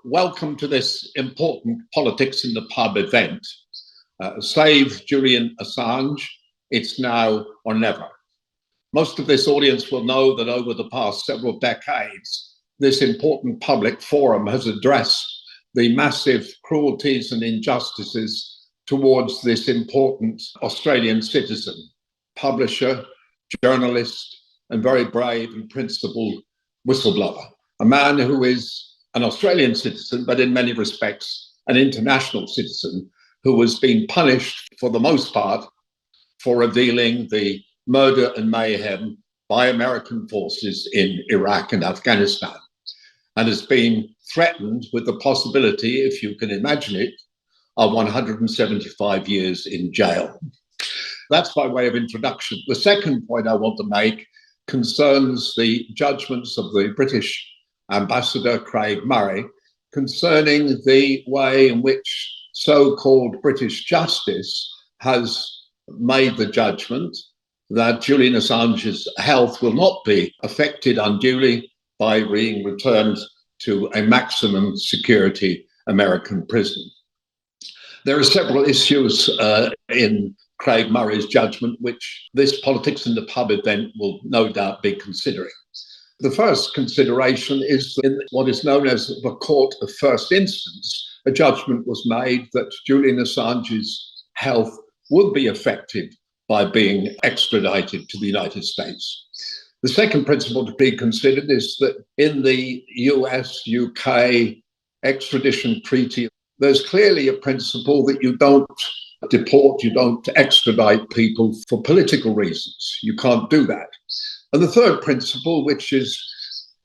welcome to this important Politics in the Pub event. Save Julian Assange, it's now or never. Most of this audience will know that over the past several decades, this important public forum has addressed the massive cruelties and injustices towards this important Australian citizen, publisher, journalist, and very brave and principled whistleblower. A man who is an Australian citizen, but in many respects, an international citizen who has been punished for the most part for revealing the murder and mayhem by American forces in Iraq and Afghanistan, and has been threatened with the possibility, if you can imagine it, of 175 years in jail. That's by way of introduction. The second point I want to make concerns the judgments of the British Ambassador Craig Murray concerning the way in which so-called British justice has made the judgment that Julian Assange's health will not be affected unduly by being returned to a maximum security American prison. There are several issues in Craig Murray's judgment which this Politics in the Pub event will no doubt be considering. The first consideration is in what is known as the Court of First Instance. A judgment was made that Julian Assange's health would be affected by being extradited to the United States. The second principle to be considered is that in the US-UK extradition treaty, there's clearly a principle that you don't deport, you don't extradite people for political reasons. You can't do that. And the third principle, which is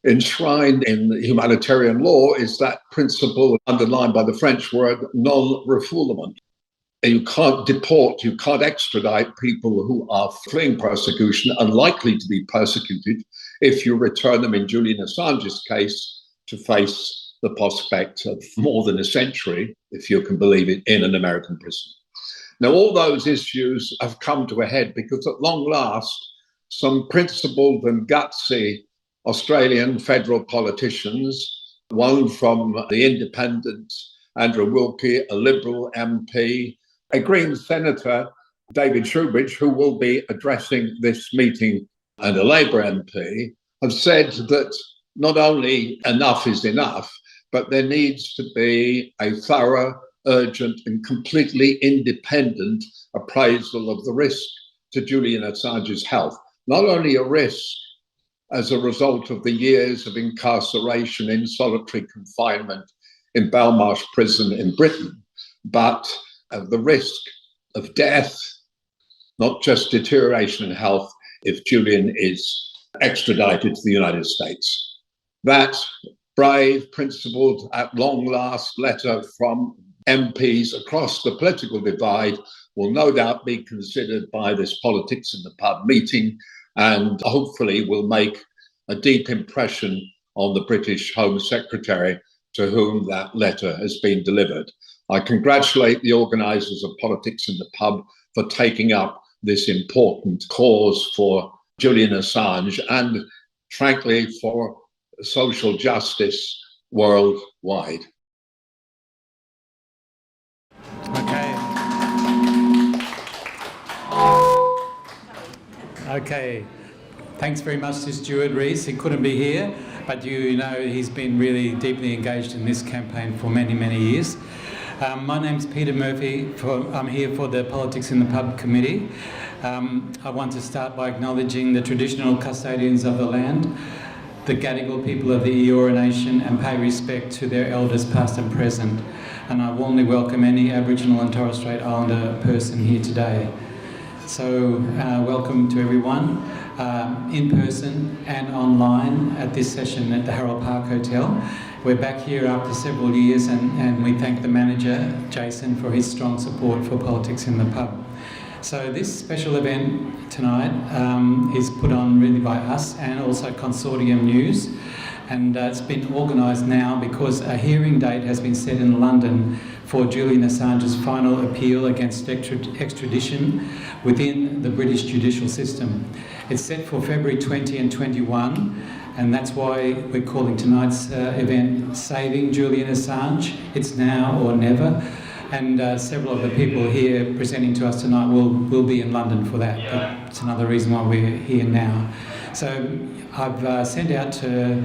enshrined in humanitarian law, is that principle underlined by the French word non-refoulement. You can't deport, you can't extradite people who are fleeing persecution, unlikely to be persecuted, if you return them, in Julian Assange's case, to face the prospect of more than a century, if you can believe it, in an American prison. Now, all those issues have come to a head because at long last, some principled and gutsy Australian federal politicians, one from the independent Andrew Wilkie, a Liberal MP, a Green Senator, David Shoebridge, who will be addressing this meeting, and a Labour MP, have said that not only enough is enough, but there needs to be a thorough, urgent and completely independent appraisal of the risk to Julian Assange's health. Not only a risk as a result of the years of incarceration in solitary confinement in Belmarsh prison in Britain, but the risk of death, not just deterioration in health, if Julian is extradited to the United States. That brave, principled, at long last letter from MPs across the political divide will no doubt be considered by this Politics in the Pub meeting, and hopefully will make a deep impression on the British Home Secretary to whom that letter has been delivered. I congratulate the organisers of Politics in the Pub for taking up this important cause for Julian Assange and, frankly, for social justice worldwide. Okay. Thanks very much to Stuart, Rees. He couldn't be here, but you know he's been really deeply engaged in this campaign for many, many years. My name's Peter Murphy. I'm here for the Politics in the Pub committee. I want to start by acknowledging the traditional custodians of the land, the Gadigal people of the Eora Nation, and pay respect to their elders past and present. And I warmly welcome any Aboriginal and Torres Strait Islander person here today. So welcome to everyone in person and online at this session at the Harold Park Hotel. We're back here after several years and we thank the manager, Jason, for his strong support for Politics in the Pub. So this special event tonight is put on really by us and also Consortium News, and it's been organised now because a hearing date has been set in London for Julian Assange's final appeal against extradition within the British judicial system. It's set for February 20 and 21, and that's why we're calling tonight's event Saving Julian Assange. It's now or never. And several of the people here presenting to us tonight will be in London for that. But it's another reason why we're here now. So I've sent out to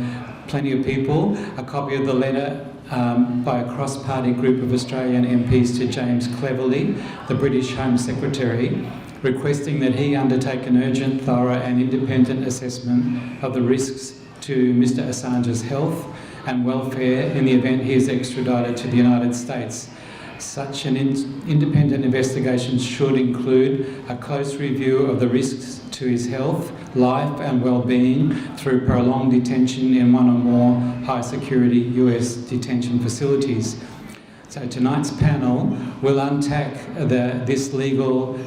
plenty of people a copy of the letter by a cross-party group of Australian MPs to James Cleverly, the British Home Secretary, requesting that he undertake an urgent, thorough and independent assessment of the risks to Mr Assange's health and welfare in the event he is extradited to the United States. Such an independent investigation should include a close review of the risks to his health, life and well-being through prolonged detention in one or more high-security US detention facilities. So tonight's panel will unpack this legal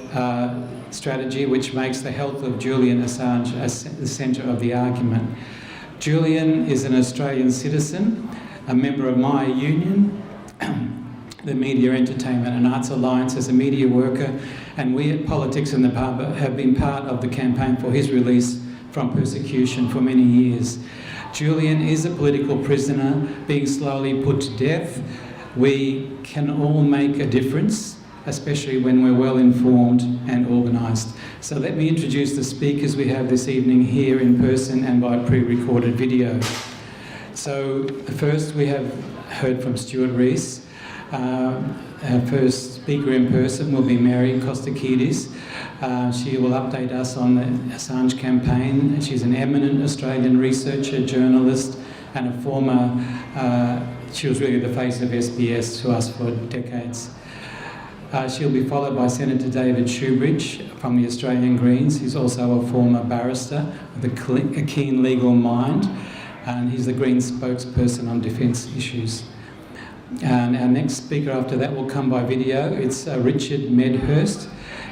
strategy which makes the health of Julian Assange the centre of the argument. Julian is an Australian citizen, a member of my union, the Media, Entertainment and Arts Alliance, as a media worker, and we at Politics in the Pub have been part of the campaign for his release from persecution for many years. Julian is a political prisoner being slowly put to death. We can all make a difference, especially when we're well informed and organised. So let me introduce the speakers we have this evening here in person and by pre-recorded video. So first we have heard from Stuart Rees. Our first speaker in person will be Mary Kostakidis. She will update us on the Assange campaign. She's an eminent Australian researcher, journalist, and a former, she was really the face of SBS to us for decades. She'll be followed by Senator David Shoebridge from the Australian Greens. He's also a former barrister with a keen legal mind, and he's the Greens spokesperson on defence issues. And our next speaker after that will come by video. It's Richard Medhurst.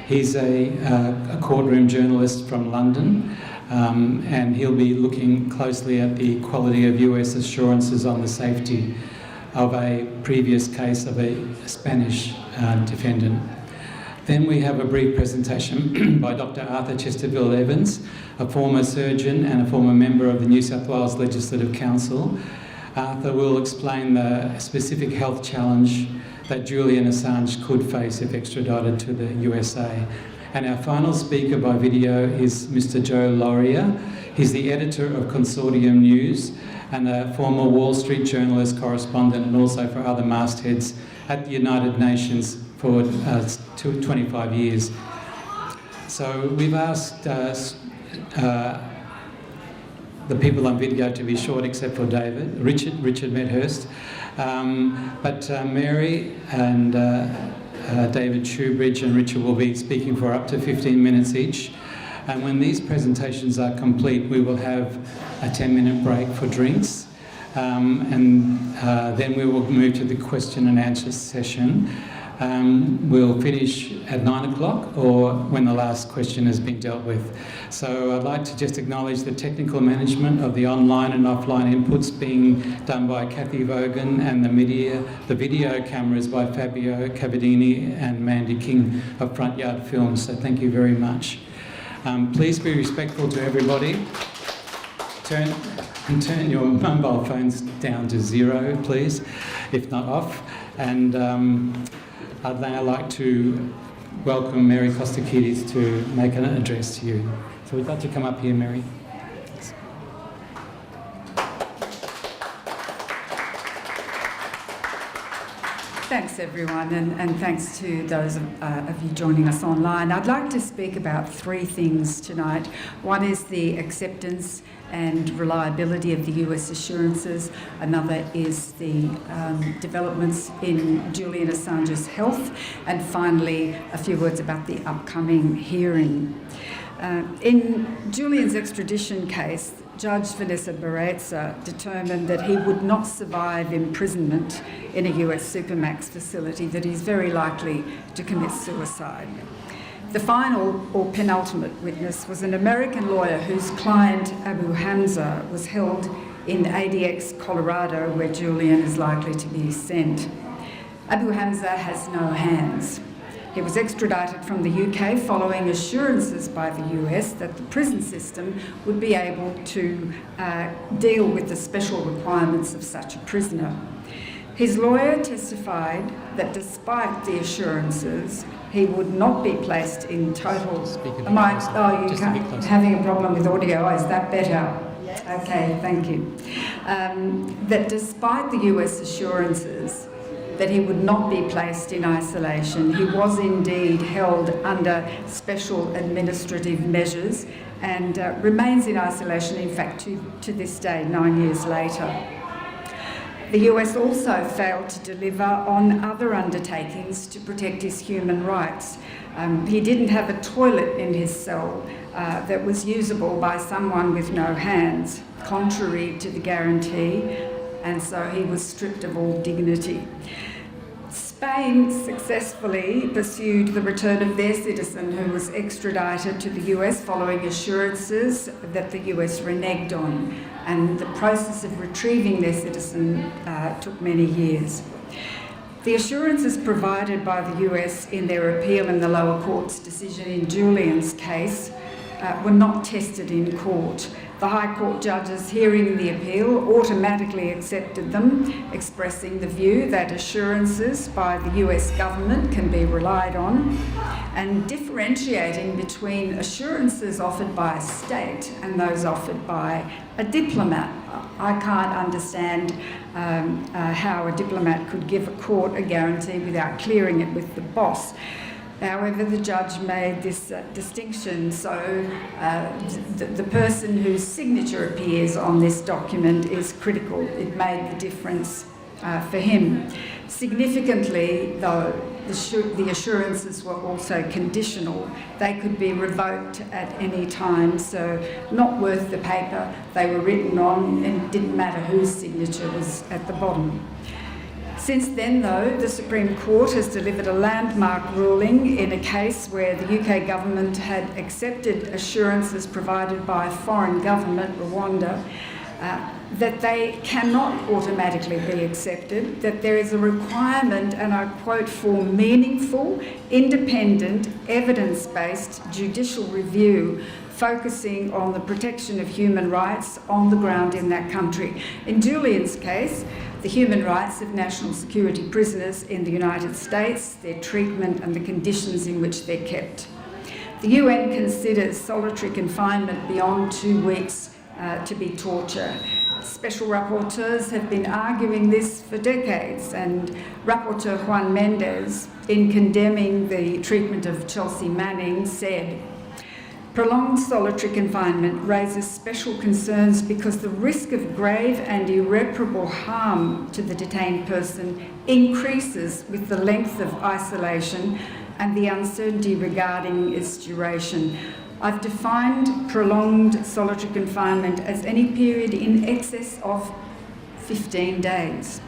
He's a courtroom journalist from London, and he'll be looking closely at the quality of US assurances on the safety of a previous case of a Spanish defendant. Then we have a brief presentation by Dr. Arthur Chesterfield-Evans, a former surgeon and a former member of the New South Wales Legislative Council. Arthur will explain the specific health challenge that Julian Assange could face if extradited to the USA. And our final speaker by video is Mr Joe Lauria. He's the editor of Consortium News and a former Wall Street journalist, correspondent, and also for other mastheads at the United Nations for 25 years. So we've asked the people on video to be short except for Richard Medhurst. But Mary and David Shoebridge and Richard will be speaking for up to 15 minutes each. And when these presentations are complete, we will have a 10-minute break for drinks. Then we will move to the question and answer session. We'll finish at 9 o'clock or when the last question has been dealt with. So I'd like to just acknowledge the technical management of the online and offline inputs being done by Kathy Vogan, and the video cameras by Fabio Cavadini and Mandy King of Front Yard Films. So thank you very much. Please be respectful to everybody. Turn your mobile phones down to 0, please, if not off. And I'd now like to welcome Mary Kostakidis to make an address to you. So we'd like to come up here, Mary. Thanks everyone, and thanks to those of you joining us online. I'd like to speak about 3 things tonight. One is the acceptance and reliability of the US assurances. Another is the developments in Julian Assange's health. And finally, a few words about the upcoming hearing. In Julian's extradition case, Judge Vanessa Barreza determined that he would not survive imprisonment in a US supermax facility, that he's very likely to commit suicide. The final or penultimate witness was an American lawyer whose client, Abu Hamza, was held in ADX, Colorado, where Julian is likely to be sent. Abu Hamza has no hands. He was extradited from the UK following assurances by the US that the prison system would be able to deal with the special requirements of such a prisoner. His lawyer testified that despite the assurances, he would not be placed in total... having a problem with audio, is that better? Yes. Okay, thank you. That despite the US assurances that he would not be placed in isolation, he was indeed held under special administrative measures and remains in isolation, in fact, to this day, 9 years later. The US also failed to deliver on other undertakings to protect his human rights. He didn't have a toilet in his cell that was usable by someone with no hands, contrary to the guarantee, and so he was stripped of all dignity. Spain successfully pursued the return of their citizen who was extradited to the US following assurances that the US reneged on, and the process of retrieving their citizen took many years. The assurances provided by the US in their appeal in the lower court's decision in Julian's case were not tested in court. The High Court judges hearing the appeal automatically accepted them, expressing the view that assurances by the US government can be relied on, and differentiating between assurances offered by a state and those offered by a diplomat. I can't understand how a diplomat could give a court a guarantee without clearing it with the boss. However, the judge made this distinction, so the person whose signature appears on this document is critical. It made the difference for him. Significantly, though, the assurances were also conditional. They could be revoked at any time, so not worth the paper they were written on, and it didn't matter whose signature was at the bottom. Since then, though, the Supreme Court has delivered a landmark ruling in a case where the UK government had accepted assurances provided by a foreign government, Rwanda, that they cannot automatically be accepted, that there is a requirement, and I quote, for meaningful, independent, evidence-based judicial review focusing on the protection of human rights on the ground in that country. In Julian's case, the human rights of national security prisoners in the United States, their treatment and the conditions in which they're kept. The UN considers solitary confinement beyond 2 weeks to be torture. Special rapporteurs have been arguing this for decades, and Rapporteur Juan Mendes, in condemning the treatment of Chelsea Manning, said, "Prolonged solitary confinement raises special concerns because the risk of grave and irreparable harm to the detained person increases with the length of isolation and the uncertainty regarding its duration. I've defined prolonged solitary confinement as any period in excess of 15 days.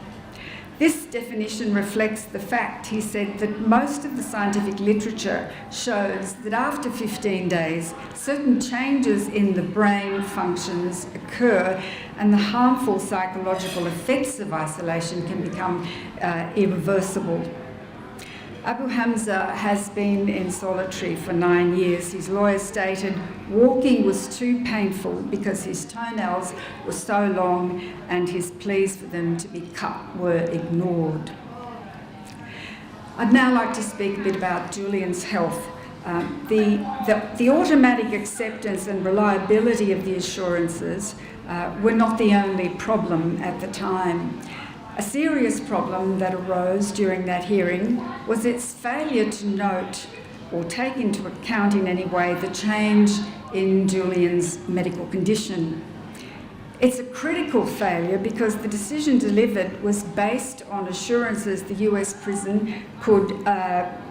This definition reflects the fact," he said, "that most of the scientific literature shows that after 15 days, certain changes in the brain functions occur and the harmful psychological effects of isolation can become irreversible." Abu Hamza has been in solitary for 9 years. His lawyer stated walking was too painful because his toenails were so long and his pleas for them to be cut were ignored. I'd now like to speak a bit about Julian's health. The automatic acceptance and reliability of the assurances were not the only problem at the time. A serious problem that arose during that hearing was its failure to note or take into account in any way the change in Julian's medical condition. It's a critical failure because the decision delivered was based on assurances the US prison could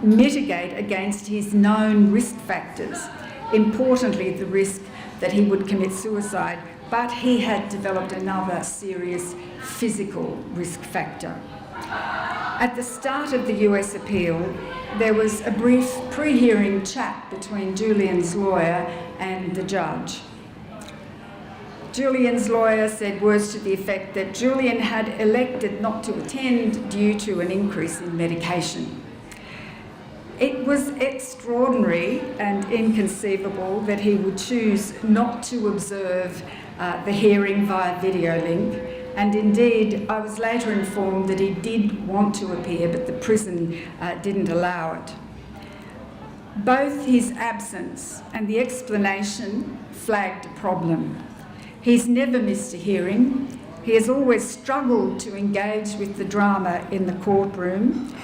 mitigate against his known risk factors, importantly the risk that he would commit suicide, but he had developed another serious physical risk factor. At the start of the US appeal, there was a brief pre-hearing chat between Julian's lawyer and the judge. Julian's lawyer said words to the effect that Julian had elected not to attend due to an increase in medication. It was extraordinary and inconceivable that he would choose not to observe the hearing via video link, and indeed I was later informed that he did want to appear, but the prison didn't allow it. Both his absence and the explanation flagged a problem. He's never missed a hearing. He has always struggled to engage with the drama in the courtroom,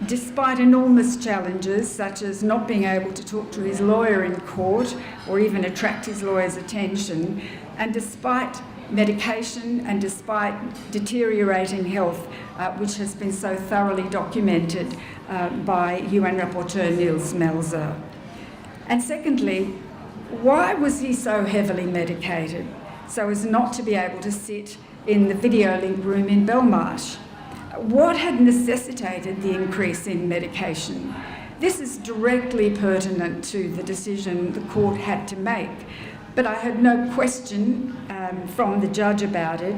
despite enormous challenges such as not being able to talk to his lawyer in court or even attract his lawyer's attention, and despite medication and despite deteriorating health, which has been so thoroughly documented by UN Rapporteur Nils Melzer. And secondly, why was he so heavily medicated so as not to be able to sit in the video link room in Belmarsh? What had necessitated the increase in medication? This is directly pertinent to the decision the court had to make, but I had no question from the judge about it,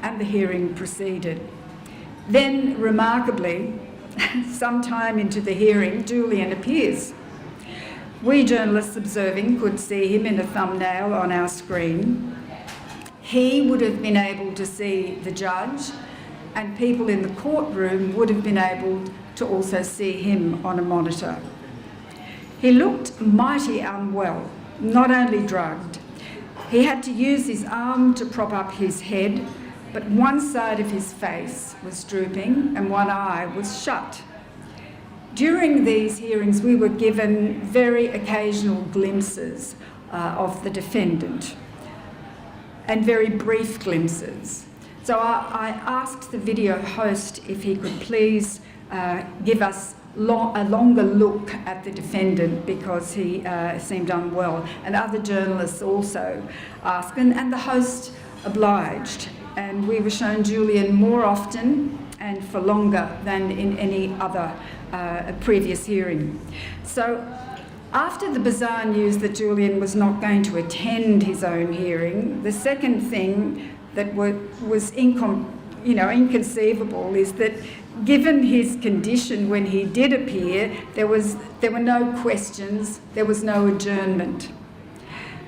and the hearing proceeded. Then, remarkably, sometime into the hearing, Julian appears. We journalists observing could see him in a thumbnail on our screen. He would have been able to see the judge, and people in the courtroom would have been able to also see him on a monitor. He looked mighty unwell, not only drugged. He had to use his arm to prop up his head, but one side of his face was drooping and one eye was shut. During these hearings, we were given very occasional glimpses of the defendant, and very brief glimpses. So I asked the video host if he could please give us a longer look at the defendant, because he seemed unwell, and other journalists also asked, and the host obliged, and we were shown Julian more often and for longer than in any other previous hearing. So after the bizarre news that Julian was not going to attend his own hearing, the second thing that was inconceivable is that given his condition when he did appear, there were no questions, there was no adjournment.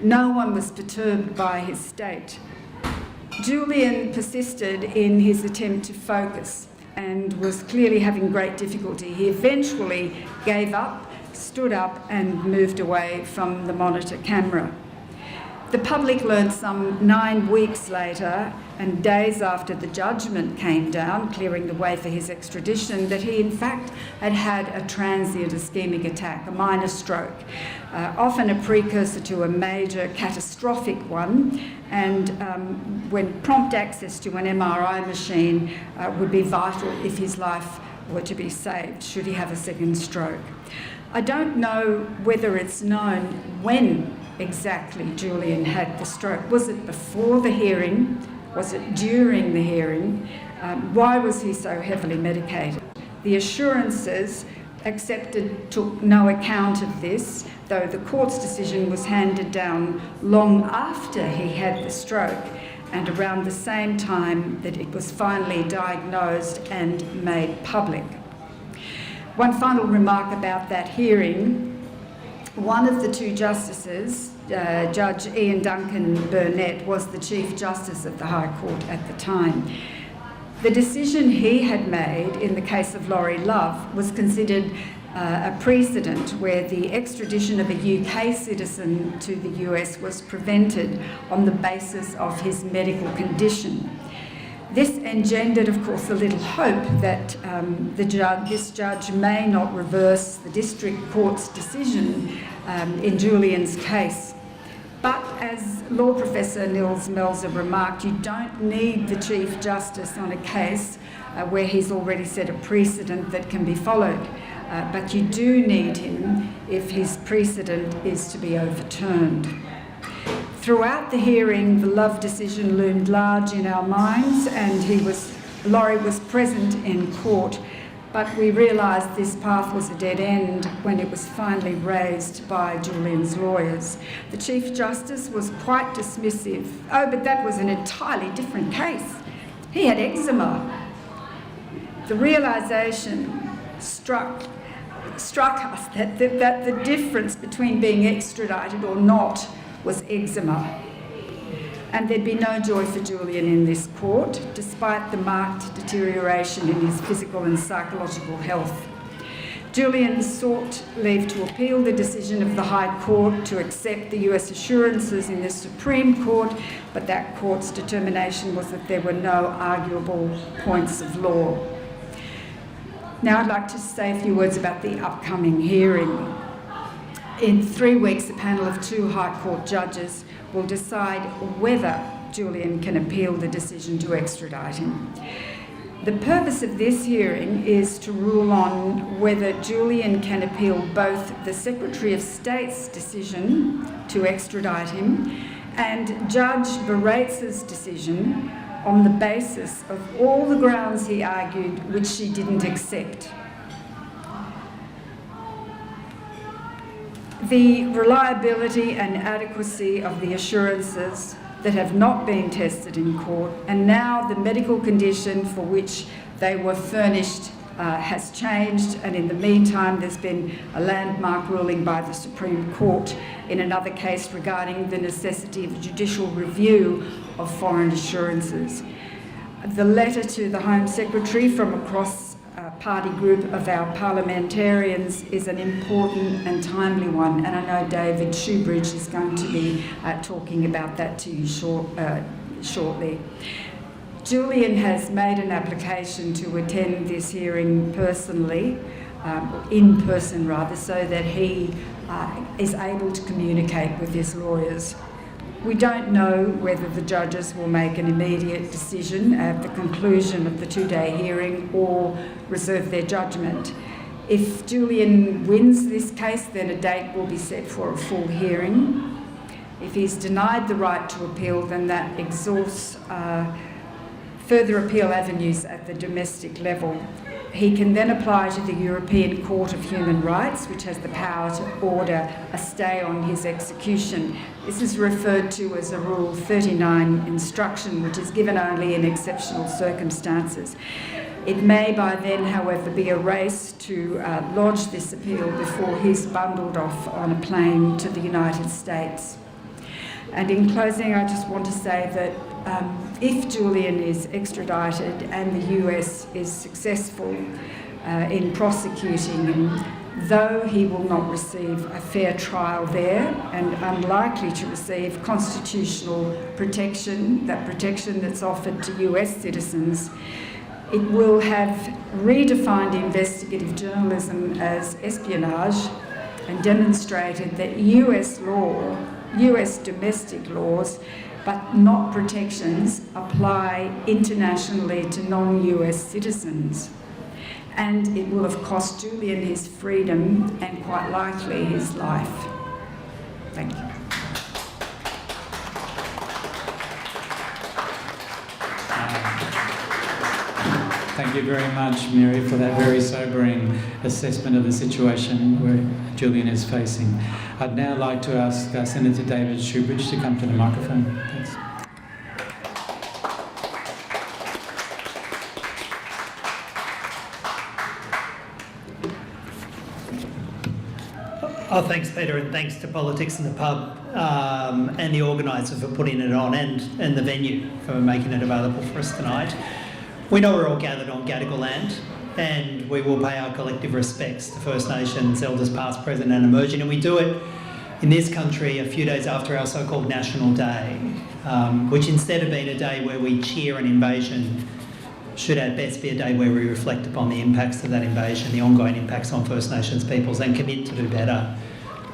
No one was perturbed by his state. Julian persisted in his attempt to focus and was clearly having great difficulty. He eventually gave up, stood up and moved away from the monitor camera. The public learned some 9 weeks later, and days after the judgment came down, clearing the way for his extradition, that he in fact had had a transient ischemic attack, a minor stroke, often a precursor to a major catastrophic one, and when prompt access to an MRI machine would be vital if his life were to be saved, should he have a second stroke. I don't know whether it's known when exactly Julian had the stroke. Was it before the hearing? Was it during the hearing? Why was he so heavily medicated? The assurances accepted took no account of this, though the court's decision was handed down long after he had the stroke and around the same time that it was finally diagnosed and made public. One final remark about that hearing. One of the two justices, Judge Ian Duncan Burnett, was the Chief Justice of the High Court at the time. The decision he had made in the case of Laurie Love was considered a precedent where the extradition of a UK citizen to the US was prevented on the basis of his medical condition. This engendered, of course, a little hope that this judge may not reverse the district court's decision in Julian's case. But as law professor Nils Melzer remarked, you don't need the Chief Justice on a case where he's already set a precedent that can be followed. But you do need him if his precedent is to be overturned. Throughout the hearing, the Love decision loomed large in our minds, and Laurie was present in court. but we realised this path was a dead end when it was finally raised by Julian's lawyers. The Chief Justice was quite dismissive. Oh, but that was an entirely different case. He had eczema. The realisation struck us that the difference between being extradited or not was eczema. And there'd be no joy for Julian in this court, despite the marked deterioration in his physical and psychological health. Julian sought leave to appeal the decision of the High Court to accept the US assurances in the Supreme Court, but that court's determination was that there were no arguable points of law. Now I'd like to say a few words about the upcoming hearing. In 3 weeks, a panel of 2 High Court judges will decide whether Julian can appeal the decision to extradite him. The purpose of this hearing is to rule on whether Julian can appeal both the Secretary of State's decision to extradite him and Judge Baraitse's decision on the basis of all the grounds he argued which she didn't accept. The reliability and adequacy of the assurances that have not been tested in court, and now the medical condition for which they were furnished has changed, and in the meantime there's been a landmark ruling by the Supreme Court in another case regarding the necessity of judicial review of foreign assurances. The letter to the Home Secretary from across party group of our parliamentarians is an important and timely one, and I know David Shoebridge is going to be talking about that to you shortly. Julian has made an application to attend this hearing personally, in person rather, so that he is able to communicate with his lawyers. We don't know whether the judges will make an immediate decision at the conclusion of the 2-day hearing or reserve their judgment. If Julian wins this case, then a date will be set for a full hearing. If he's denied the right to appeal, then that exhausts further appeal avenues at the domestic level. He can then apply to the European Court of Human Rights, which has the power to order a stay on his execution. This is referred to as a Rule 39 instruction, which is given only in exceptional circumstances. It may by then, however, be a race to lodge this appeal before he's bundled off on a plane to the United States. And in closing, I just want to say that if Julian is extradited and the US is successful in prosecuting him, though he will not receive a fair trial there and unlikely to receive constitutional protection, that protection that's offered to US citizens, it will have redefined investigative journalism as espionage and demonstrated that US law, US domestic laws, but not protections, apply internationally to non-US citizens. And it will have cost Julian his freedom and quite likely his life. Thank you. Thank you very much, Mary, for that very sobering assessment of the situation where Julian is facing. I'd now like to ask Senator David Shoebridge to come to the microphone. Thanks. Oh, thanks, Peter, and thanks to Politics in the Pub and the organiser for putting it on, and the venue for making it available for us tonight. We know we're all gathered on Gadigal land, and we will pay our collective respects to First Nations, elders past, present and emerging, and we do it in this country a few days after our so-called National Day, which instead of being a day where we cheer an invasion, should at best be a day where we reflect upon the impacts of that invasion, the ongoing impacts on First Nations peoples, and commit to do better,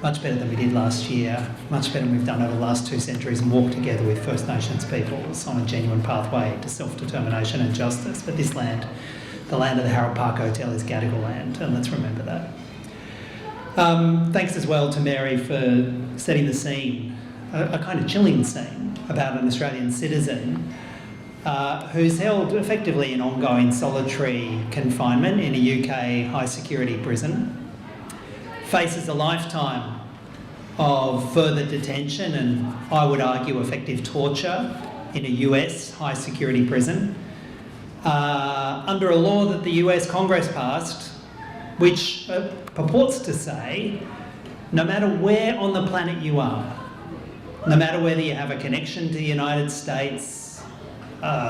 much better than we did last year, much better than we've done over the last 2 centuries, and walk together with First Nations peoples on a genuine pathway to self-determination and justice. But this land, the land of the Harold Park Hotel, is Gadigal land, and let's remember that. Thanks as well to Mary for setting the scene, a kind of chilling scene, about an Australian citizen who's held effectively in ongoing solitary confinement in a UK high security prison, faces a lifetime of further detention and, I would argue, effective torture in a US high security prison, under a law that the US Congress passed, which purports to say, no matter where on the planet you are, no matter whether you have a connection to the United States,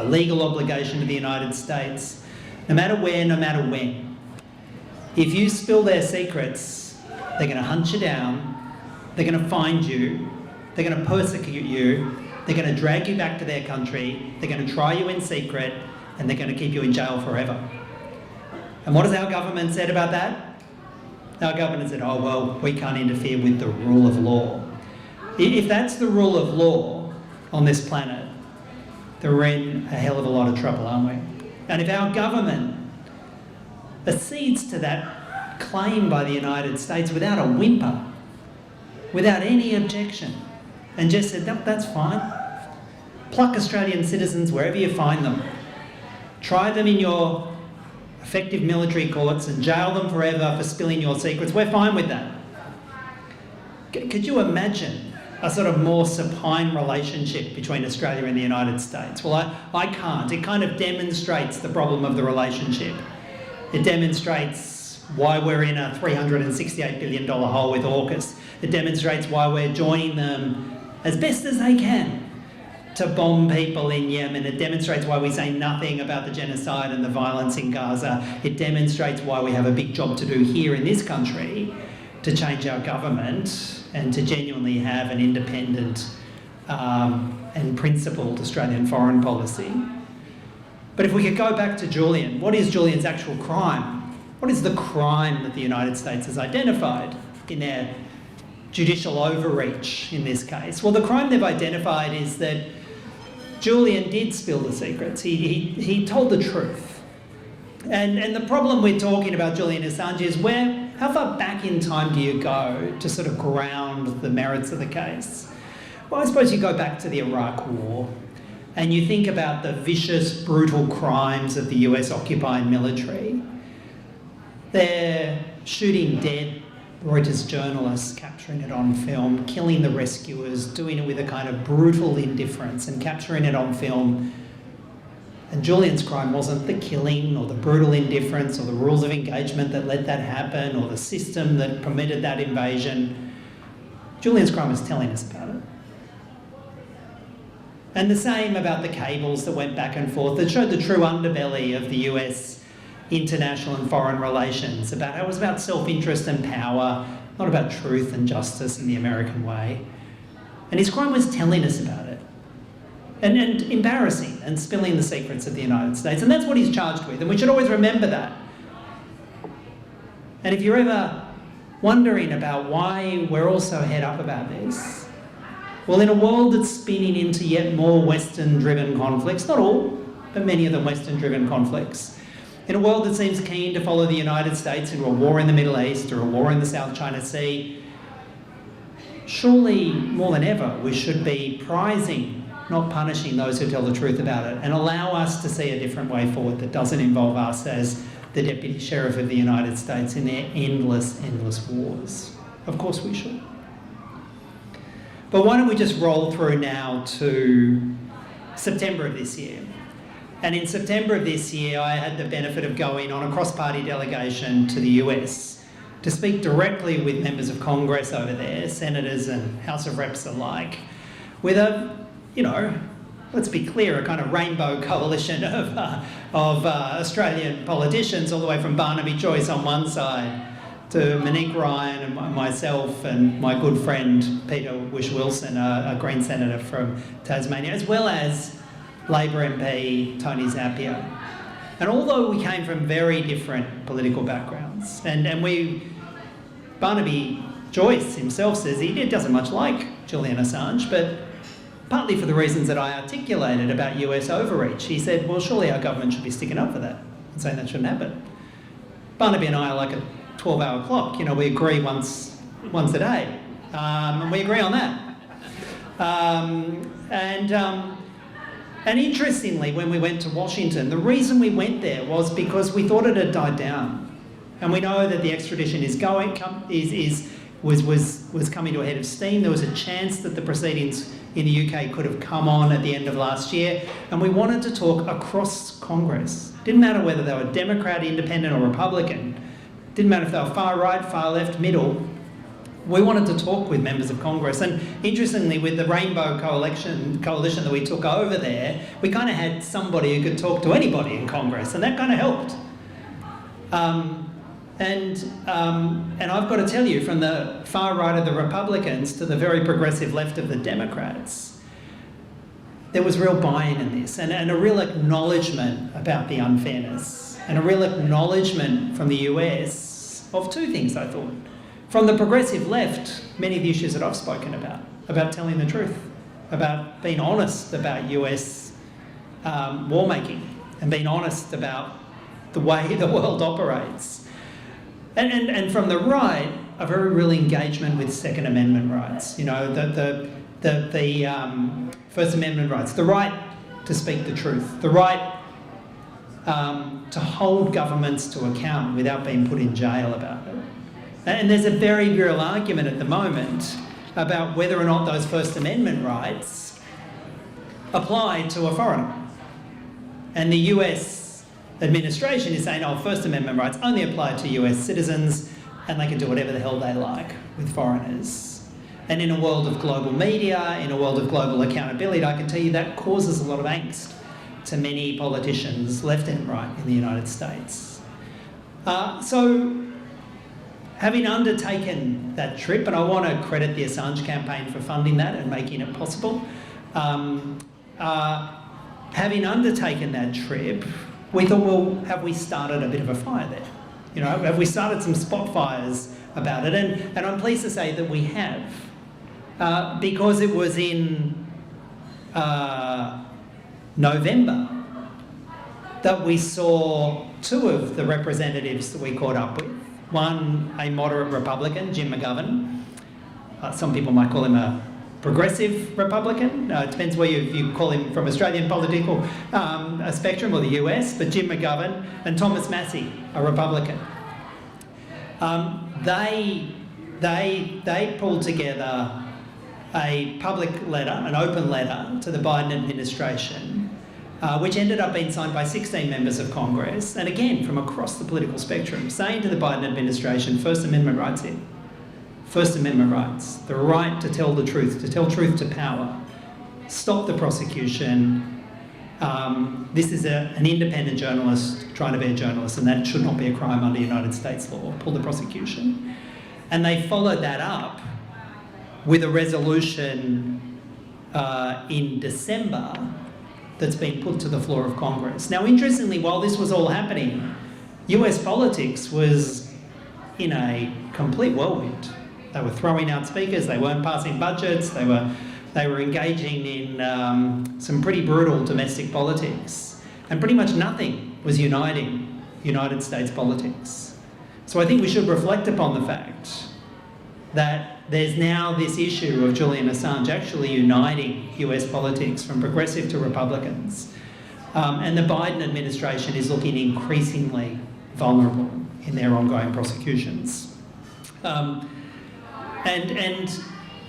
legal obligation to the United States, no matter where, no matter when, if you spill their secrets, they're going to hunt you down, they're going to find you, they're going to persecute you, they're going to drag you back to their country, they're going to try you in secret, and they're going to keep you in jail forever. And what has our government said about that? Our government said, oh, well, we can't interfere with the rule of law. If that's the rule of law on this planet, then we're in a hell of a lot of trouble, aren't we? And if our government accedes to that claim by the United States without a whimper, without any objection, and just said, no, that's fine. Pluck Australian citizens wherever you find them. Try them in your effective military courts and jail them forever for spilling your secrets. We're fine with that. Could you imagine a sort of more supine relationship between Australia and the United States? Well, I can't. It kind of demonstrates the problem of the relationship. It demonstrates why we're in a $368 billion hole with AUKUS. It demonstrates why we're joining them as best as they can to bomb people in Yemen. It demonstrates why we say nothing about the genocide and the violence in Gaza. It demonstrates why we have a big job to do here in this country to change our government and to genuinely have an independent and principled Australian foreign policy. But if we could go back to Julian, what is Julian's actual crime? What is the crime that the United States has identified in their judicial overreach in this case? Well, the crime they've identified is that Julian did spill the secrets. He told the truth. And the problem we're talking about Julian Assange is how far back in time do you go to sort of ground the merits of the case? Well, I suppose you go back to the Iraq War and you think about the vicious, brutal crimes of the US-occupied military. They're shooting dead Reuters journalists, capturing it on film, killing the rescuers, doing it with a kind of brutal indifference and capturing it on film. And Julian's crime wasn't the killing or the brutal indifference or the rules of engagement that let that happen or the system that permitted that invasion. Julian's crime is telling us about it. And the same about the cables that went back and forth that showed the true underbelly of the US international and foreign relations, about how it was about self-interest and power, not about truth and justice in the American way. And his crime was telling us about it. And embarrassing and spilling the secrets of the United States. And that's what he's charged with, and we should always remember that. And if you're ever wondering about why we're all so head up about this, well, in a world that's spinning into yet more Western-driven conflicts, not all, but many of them Western-driven conflicts, in a world that seems keen to follow the United States into a war in the Middle East or a war in the South China Sea, surely more than ever we should be prizing, not punishing those who tell the truth about it, and allow us to see a different way forward that doesn't involve us as the Deputy Sheriff of the United States in their endless, endless wars. Of course we should. But why don't we just roll through now to September of this year. And in September of this year, I had the benefit of going on a cross-party delegation to the US to speak directly with members of Congress over there, senators and House of Reps alike, with a, let's be clear, a kind of rainbow coalition of Australian politicians, all the way from Barnaby Joyce on one side to Monique Ryan and myself and my good friend Peter Wish-Wilson, a Green senator from Tasmania, as well as Labor MP Tony Zappia. And although we came from very different political backgrounds, and Barnaby Joyce himself says he doesn't much like Julian Assange, but partly for the reasons that I articulated about US overreach. He said, well, surely our government should be sticking up for that and saying that shouldn't happen. Barnaby and I are like a 12-hour clock. We agree once a day, And interestingly, when we went to Washington, the reason we went there was because we thought it had died down. And we know that the extradition was coming to a head of steam. There was a chance that the proceedings in the UK could have come on at the end of last year. And we wanted to talk across Congress. Didn't matter whether they were Democrat, Independent or Republican. Didn't matter if they were far right, far left, middle. We wanted to talk with members of Congress. And interestingly, with the Rainbow Coalition that we took over there, we kind of had somebody who could talk to anybody in Congress, and that kind of helped. And I've got to tell you, from the far right of the Republicans to the very progressive left of the Democrats, there was real buy-in in this, and a real acknowledgement about the unfairness, and a real acknowledgement from the US of two things, I thought. From the progressive left, many of the issues that I've spoken about telling the truth, about being honest about US war making, and being honest about the way the world operates. And from the right, a very real engagement with Second Amendment rights. You know, the First Amendment rights, the right to speak the truth, the right to hold governments to account without being put in jail about it. And there's a very real argument at the moment about whether or not those First Amendment rights apply to a foreigner. And the US administration is saying, oh, First Amendment rights only apply to US citizens and they can do whatever the hell they like with foreigners. And in a world of global media, in a world of global accountability, I can tell you that causes a lot of angst to many politicians, left and right, in the United States. So, having undertaken that trip, and I want to credit the Assange campaign for funding that and making it possible, having undertaken that trip, we thought, well, have we started a bit of a fire there? You know, have we started some spot fires about it? And I'm pleased to say that we have, because it was in November that we saw two of the representatives that we caught up with. One, a moderate Republican, Jim McGovern. Some people might call him a progressive Republican. It depends where you call him from Australian political spectrum or the US, but Jim McGovern and Thomas Massey, a Republican. They pulled together a public letter, an open letter to the Biden administration, which ended up being signed by 16 members of Congress, and again, from across the political spectrum, saying to the Biden administration, First Amendment rights here. First Amendment rights, the right to tell the truth, to tell truth to power, stop the prosecution. This is an independent journalist trying to be a journalist, and that should not be a crime under United States law. Pull the prosecution. And they followed that up with a resolution in December that's been put to the floor of Congress. Now, interestingly, while this was all happening, US politics was in a complete whirlwind. They were throwing out speakers, they weren't passing budgets, they were engaging in some pretty brutal domestic politics. And pretty much nothing was uniting United States politics. So I think we should reflect upon the fact that there's now this issue of Julian Assange actually uniting US politics from progressive to Republicans. And the Biden administration is looking increasingly vulnerable in their ongoing prosecutions.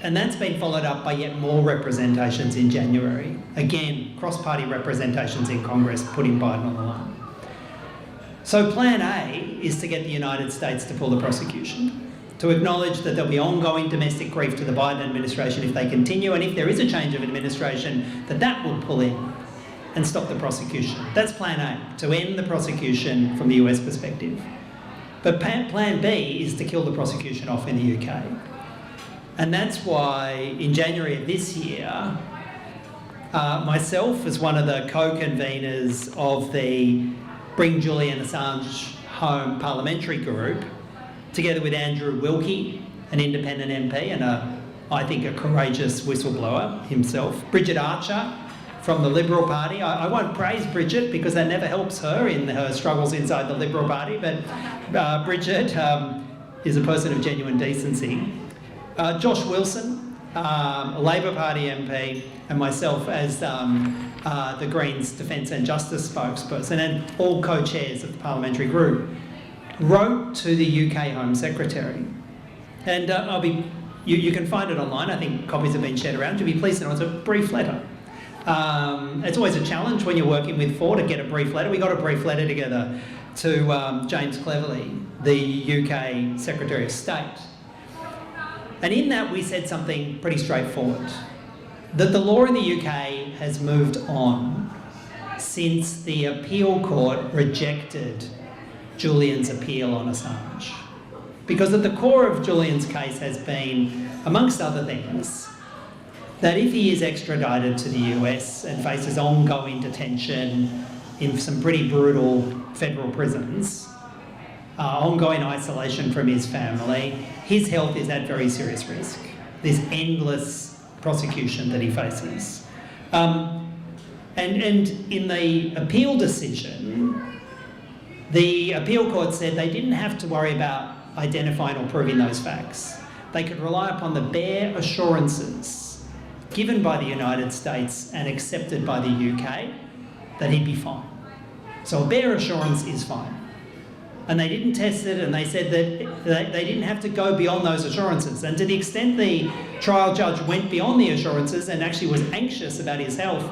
And that's been followed up by yet more representations in January. Again, cross-party representations in Congress putting Biden on the line. So plan A is to get the United States to pull the prosecution, to acknowledge that there'll be ongoing domestic grief to the Biden administration if they continue, and if there is a change of administration, that will pull in and stop the prosecution. That's plan A, to end the prosecution from the US perspective. But plan B is to kill the prosecution off in the UK. And that's why in January of this year, myself as one of the co-conveners of the Bring Julian Assange Home parliamentary group, together with Andrew Wilkie, an independent MP and I think a courageous whistleblower himself, Bridget Archer from the Liberal Party. I won't praise Bridget because that never helps her in her struggles inside the Liberal Party, but Bridget is a person of genuine decency. Josh Wilson a Labor Party MP, and myself as the Greens Defence and Justice spokesperson, and all co-chairs of the parliamentary group, wrote to the UK Home Secretary. And you can find it online. I think copies have been shared around. You'll be pleased to know it's a brief letter. It's always a challenge when you're working with four to get a brief letter. We got a brief letter together to James Cleverly, the UK Secretary of State. And in that we said something pretty straightforward, that the law in the UK has moved on since the appeal court rejected Julian's appeal on Assange. Because at the core of Julian's case has been, amongst other things, that if he is extradited to the US and faces ongoing detention in some pretty brutal federal prisons, ongoing isolation from his family, his health is at very serious risk. This endless prosecution that he faces. And in the appeal decision, the appeal court said they didn't have to worry about identifying or proving those facts. They could rely upon the bare assurances given by the United States and accepted by the UK that he'd be fine. So a bare assurance is fine. And they didn't test it, and they said that they didn't have to go beyond those assurances. And to the extent the trial judge went beyond the assurances and actually was anxious about his health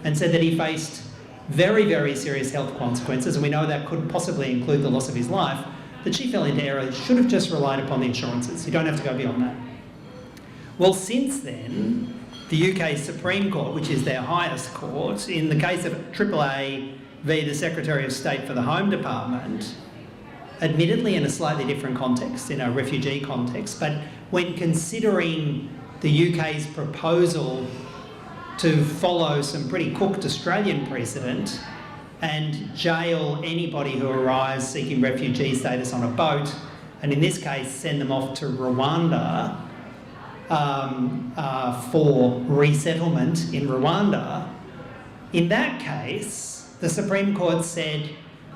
and said that he faced very, very serious health consequences, and we know that could possibly include the loss of his life, that she fell into error. Should have just relied upon the assurances. You don't have to go beyond that. Well, since then, the UK Supreme Court, which is their highest court, in the case of AAA v the Secretary of State for the Home Department, admittedly in a slightly different context, in a refugee context, but when considering the UK's proposal to follow some pretty cooked Australian precedent and jail anybody who arrives seeking refugee status on a boat, and in this case send them off to Rwanda for resettlement in Rwanda, in that case, the Supreme Court said,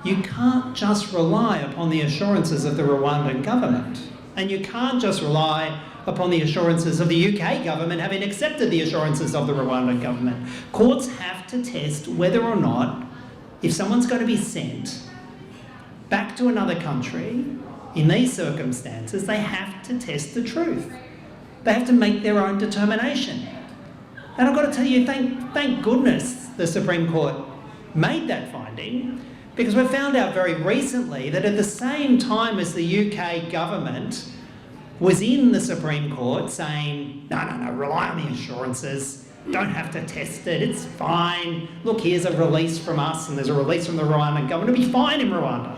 you can't just rely upon the assurances of the Rwandan government, and you can't just rely upon the assurances of the UK government having accepted the assurances of the Rwandan government. Courts have to test whether or not, if someone's going to be sent back to another country in these circumstances, they have to test the truth. They have to make their own determination. And I've got to tell you, thank goodness the Supreme Court made that finding, because we found out very recently that at the same time as the UK government was in the Supreme Court saying, no, rely on the assurances, don't have to test it, it's fine. Look, here's a release from us and there's a release from the Rwandan government, it'll be fine in Rwanda.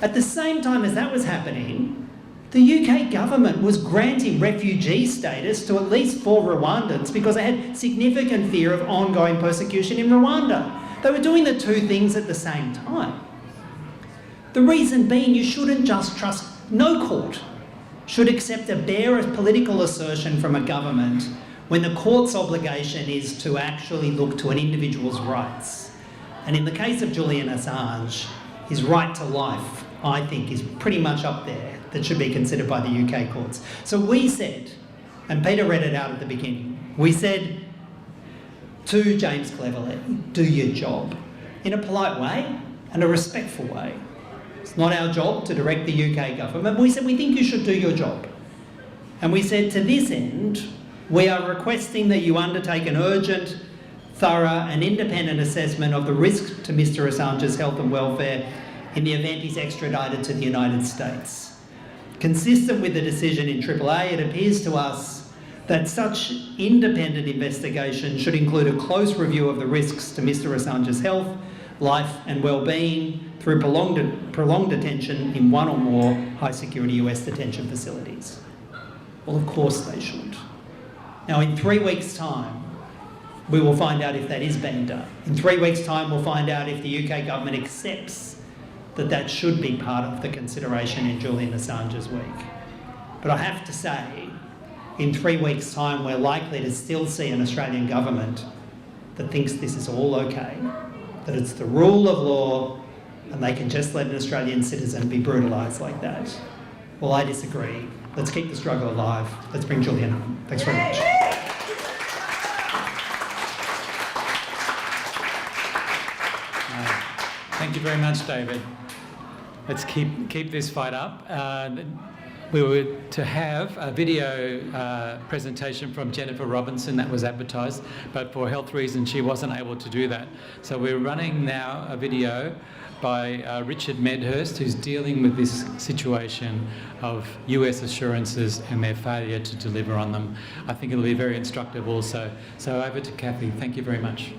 At the same time as that was happening, the UK government was granting refugee status to at least 4 Rwandans because they had significant fear of ongoing persecution in Rwanda. They were doing the two things at the same time. The reason being, you shouldn't just trust, no court should accept a bare political assertion from a government when the court's obligation is to actually look to an individual's rights. And in the case of Julian Assange, his right to life, I think, is pretty much up there that should be considered by the UK courts. So we said, and Peter read it out at the beginning, we said to James Cleverly, do your job in a polite way and a respectful way. It's not our job to direct the UK government. We said, we think you should do your job. And we said, to this end, we are requesting that you undertake an urgent, thorough and independent assessment of the risk to Mr Assange's health and welfare in the event he's extradited to the United States. Consistent with the decision in AAA, it appears to us that such independent investigation should include a close review of the risks to Mr Assange's health, life and well-being through prolonged detention in one or more high-security US detention facilities. Well, of course they should. Now, in 3 weeks' time, we will find out if that is being done. In 3 weeks' time, we'll find out if the UK government accepts that that should be part of the consideration in Julian Assange's week. But I have to say, in 3 weeks' time, we're likely to still see an Australian government that thinks this is all okay, that it's the rule of law, and they can just let an Australian citizen be brutalised like that. Well, I disagree. Let's keep the struggle alive. Let's bring Julian home. Thanks very much. Thank you very much, David. Let's keep this fight up. We were to have a video presentation from Jennifer Robinson that was advertised, but for health reasons she wasn't able to do that. So we're running now a video by Richard Medhurst, who's dealing with this situation of US assurances and their failure to deliver on them. I think it'll be very instructive also. So over to Kathy. Thank you very much.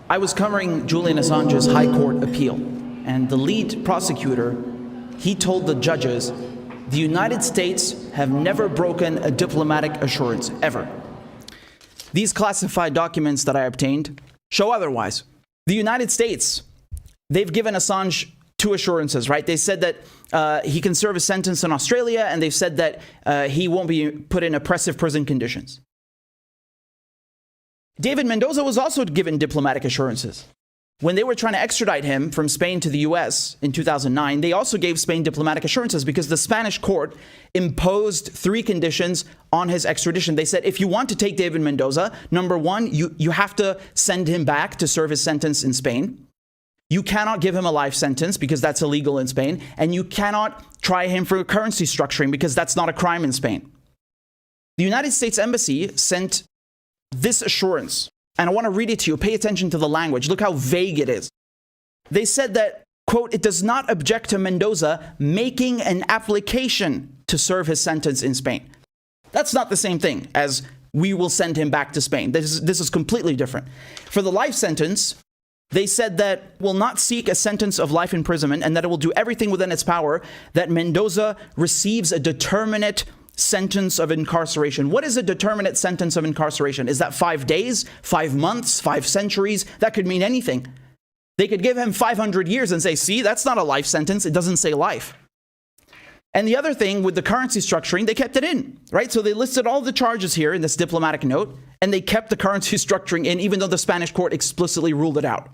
I was covering Julian Assange's High Court appeal, and the lead prosecutor, he told the judges, the United States have never broken a diplomatic assurance, ever. These classified documents that I obtained show otherwise. The United States, they've given Assange two assurances, right? They said that he can serve a sentence in Australia, and they've said that he won't be put in oppressive prison conditions. David Mendoza was also given diplomatic assurances. When they were trying to extradite him from Spain to the US in 2009, they also gave Spain diplomatic assurances because the Spanish court imposed three conditions on his extradition. They said, if you want to take David Mendoza, number one, you have to send him back to serve his sentence in Spain. You cannot give him a life sentence because that's illegal in Spain. And you cannot try him for currency structuring because that's not a crime in Spain. The United States Embassy sent this assurance, and I want to read it to you. Pay attention to the language. Look how vague it is. They said that, quote, it does not object to Mendoza making an application to serve his sentence in Spain. That's not the same thing as we will send him back to Spain. This is completely different. For the life sentence, they said that will not seek a sentence of life imprisonment and that it will do everything within its power that Mendoza receives a determinate sentence of incarceration. What is a determinate sentence of incarceration? Is that 5 days, 5 months, 5 centuries? That could mean anything. They could give him 500 years and say, see, that's not a life sentence. It doesn't say life. And the other thing with the currency structuring, they kept it in, right? So they listed all the charges here in this diplomatic note, and they kept the currency structuring in, even though the Spanish court explicitly ruled it out.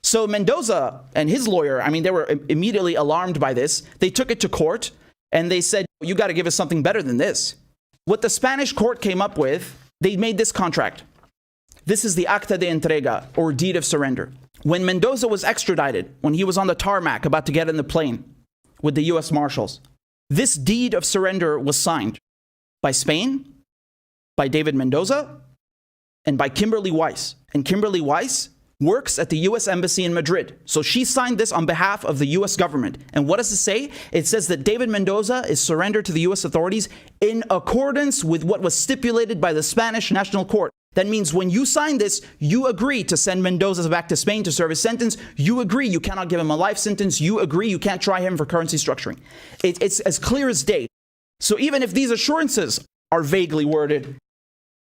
So Mendoza and his lawyer, I mean, they were immediately alarmed by this. They took it to court. And they said, you got to give us something better than this. What the Spanish court came up with, they made this contract. This is the acta de entrega, or deed of surrender. When Mendoza was extradited, when he was on the tarmac about to get in the plane with the US Marshals, this deed of surrender was signed by Spain, by David Mendoza, and by Kimberly Weiss. And Kimberly Weiss works at the US Embassy in Madrid. So she signed this on behalf of the US government. And what does it say? It says that David Mendoza is surrendered to the US authorities in accordance with what was stipulated by the Spanish National Court. That means when you sign this, you agree to send Mendoza back to Spain to serve his sentence. You agree you cannot give him a life sentence. You agree you can't try him for currency structuring. It's as clear as day. So even if these assurances are vaguely worded,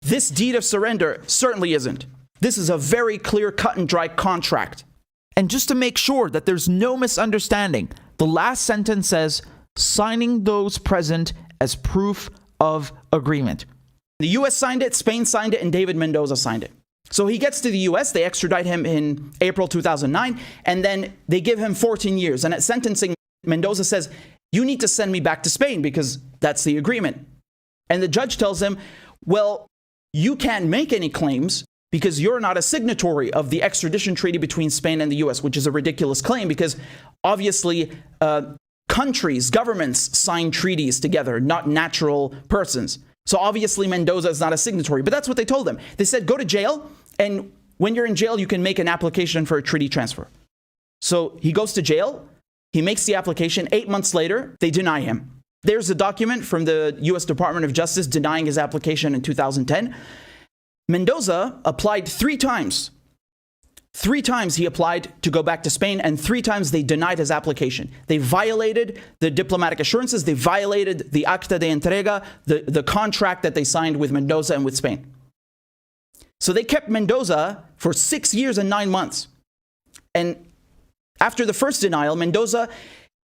this deed of surrender certainly isn't. This is a very clear, cut and dry contract. And just to make sure that there's no misunderstanding, the last sentence says, signing those present as proof of agreement. The US signed it, Spain signed it, and David Mendoza signed it. So he gets to the US, they extradite him in April 2009, and then they give him 14 years. And at sentencing, Mendoza says, you need to send me back to Spain because that's the agreement. And the judge tells him, well, you can't make any claims because you're not a signatory of the extradition treaty between Spain and the US, which is a ridiculous claim because obviously countries, governments sign treaties together, not natural persons. So obviously Mendoza is not a signatory, but that's what they told him. They said, go to jail, and when you're in jail, you can make an application for a treaty transfer. So he goes to jail, he makes the application, 8 months later, they deny him. There's a document from the US Department of Justice denying his application in 2010. Mendoza applied 3 times. 3 times he applied to go back to Spain, and 3 times they denied his application. They violated the diplomatic assurances. They violated the acta de entrega, the contract that they signed with Mendoza and with Spain. So they kept Mendoza for 6 years and 9 months. And after the first denial, Mendoza,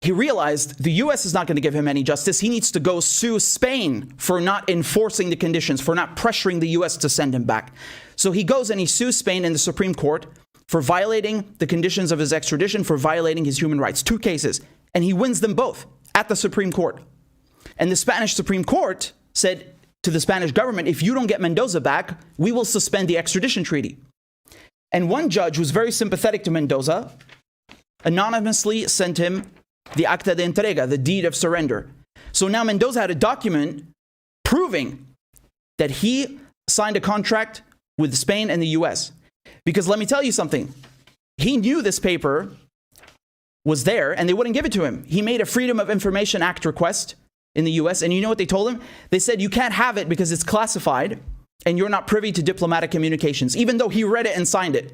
he realized the US is not going to give him any justice. He needs to go sue Spain for not enforcing the conditions, for not pressuring the US to send him back. So he goes and he sues Spain in the Supreme Court for violating the conditions of his extradition, for violating his human rights. 2 cases. And he wins them both at the Supreme Court. And the Spanish Supreme Court said to the Spanish government, if you don't get Mendoza back, we will suspend the extradition treaty. And one judge was very sympathetic to Mendoza, anonymously sent him the acta de entrega, the deed of surrender. So now Mendoza had a document proving that he signed a contract with Spain and the US. Because let me tell you something, he knew this paper was there and they wouldn't give it to him. He made a Freedom of Information Act request in the US, and you know what they told him? They said, you can't have it because it's classified and you're not privy to diplomatic communications, even though he read it and signed it.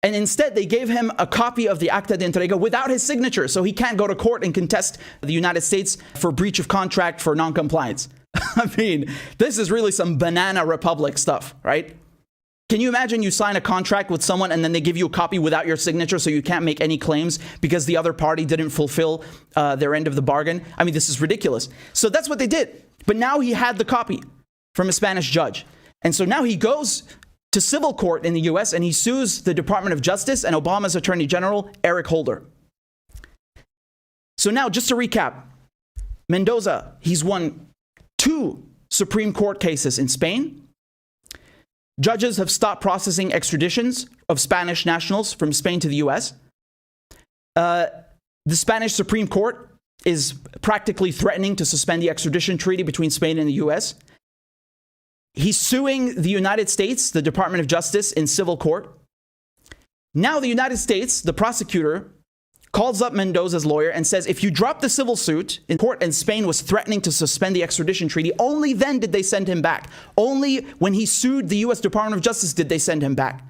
And instead, they gave him a copy of the acta de entrega without his signature, so he can't go to court and contest the United States for breach of contract for non-compliance. I mean, this is really some banana republic stuff, right? Can you imagine you sign a contract with someone and then they give you a copy without your signature so you can't make any claims because the other party didn't fulfill their end of the bargain? I mean, this is ridiculous. So that's what they did. But now he had the copy from a Spanish judge. And so now he goes to civil court in the US and he sues the Department of Justice and Obama's Attorney General, Eric Holder. So now, just to recap, Mendoza, he's won 2 Supreme Court cases in Spain. Judges have stopped processing extraditions of Spanish nationals from Spain to the US. The Spanish Supreme Court is practically threatening to suspend the extradition treaty between Spain and the US. He's suing the United States, the Department of Justice, in civil court. Now the United States, the prosecutor, calls up Mendoza's lawyer and says, if you drop the civil suit in court and Spain was threatening to suspend the extradition treaty, only then did they send him back. Only when he sued the US Department of Justice did they send him back.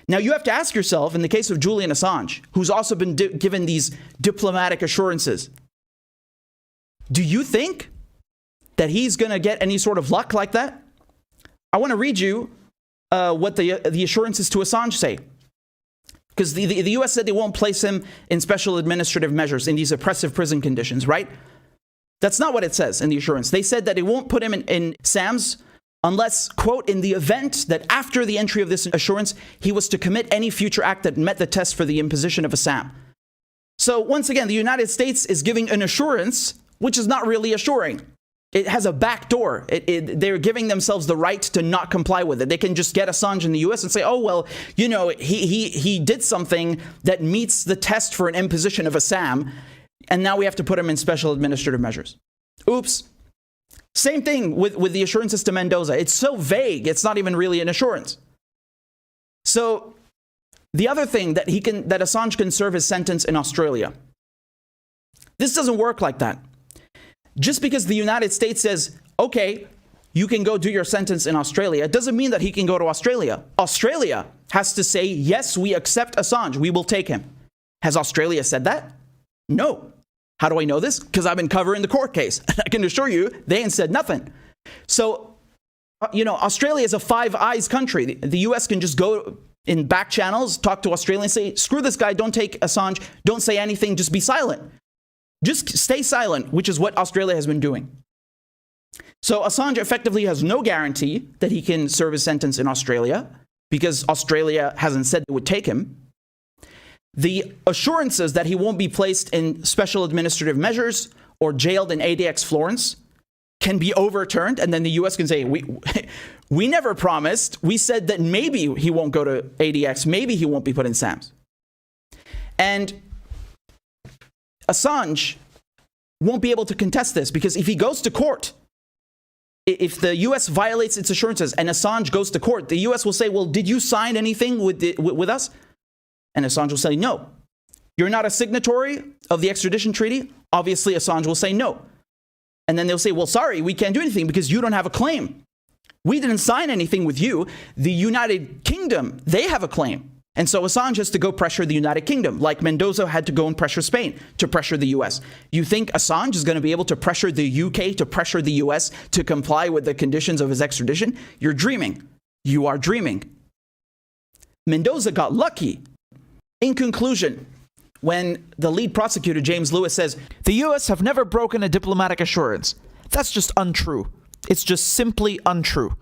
Now you have to ask yourself, in the case of Julian Assange, who's also been given these diplomatic assurances, do you think that he's going to get any sort of luck like that? I want to read you what the assurances to Assange say. Because the US said they won't place him in special administrative measures in these oppressive prison conditions, right? That's not what it says in the assurance. They said that it won't put him in SAMs unless, quote, in the event that after the entry of this assurance, he was to commit any future act that met the test for the imposition of a SAM. So once again, the United States is giving an assurance which is not really assuring. It has a back door. They're giving themselves the right to not comply with it. They can just get Assange in the US and say, oh, well, you know, he did something that meets the test for an imposition of a SAM, and now we have to put him in special administrative measures. Oops. Same thing with the assurances to Mendoza. It's so vague, it's not even really an assurance. So the other thing that Assange can serve his sentence in Australia. This doesn't work like that. Just because the United States says, okay, you can go do your sentence in Australia, doesn't mean that he can go to Australia. Australia has to say, yes, we accept Assange, we will take him. Has Australia said that? No. How do I know this? Because I've been covering the court case. And I can assure you, they ain't said nothing. So, you know, Australia is a Five Eyes country. The US can just go in back channels, talk to Australia and say, screw this guy, don't take Assange, don't say anything, just be silent. Just stay silent, which is what Australia has been doing. So Assange effectively has no guarantee that he can serve his sentence in Australia because Australia hasn't said it would take him. The assurances that he won't be placed in special administrative measures or jailed in ADX Florence can be overturned, and then the US can say, we never promised. We said that maybe he won't go to ADX, maybe he won't be put in SAMs. And Assange won't be able to contest this because if he goes to court, if the US violates its assurances and Assange goes to court, the US will say, well, did you sign anything with us? And Assange will say, no. You're not a signatory of the extradition treaty? Obviously, Assange will say no. And then they'll say, well, sorry, we can't do anything because you don't have a claim. We didn't sign anything with you. The United Kingdom, they have a claim. And so Assange has to go pressure the United Kingdom, like Mendoza had to go and pressure Spain to pressure the US. You think Assange is going to be able to pressure the UK to pressure the US to comply with the conditions of his extradition? You're dreaming. You are dreaming. Mendoza got lucky. In conclusion, when the lead prosecutor, James Lewis, says, "The US have never broken a diplomatic assurance." That's just untrue. It's just simply untrue.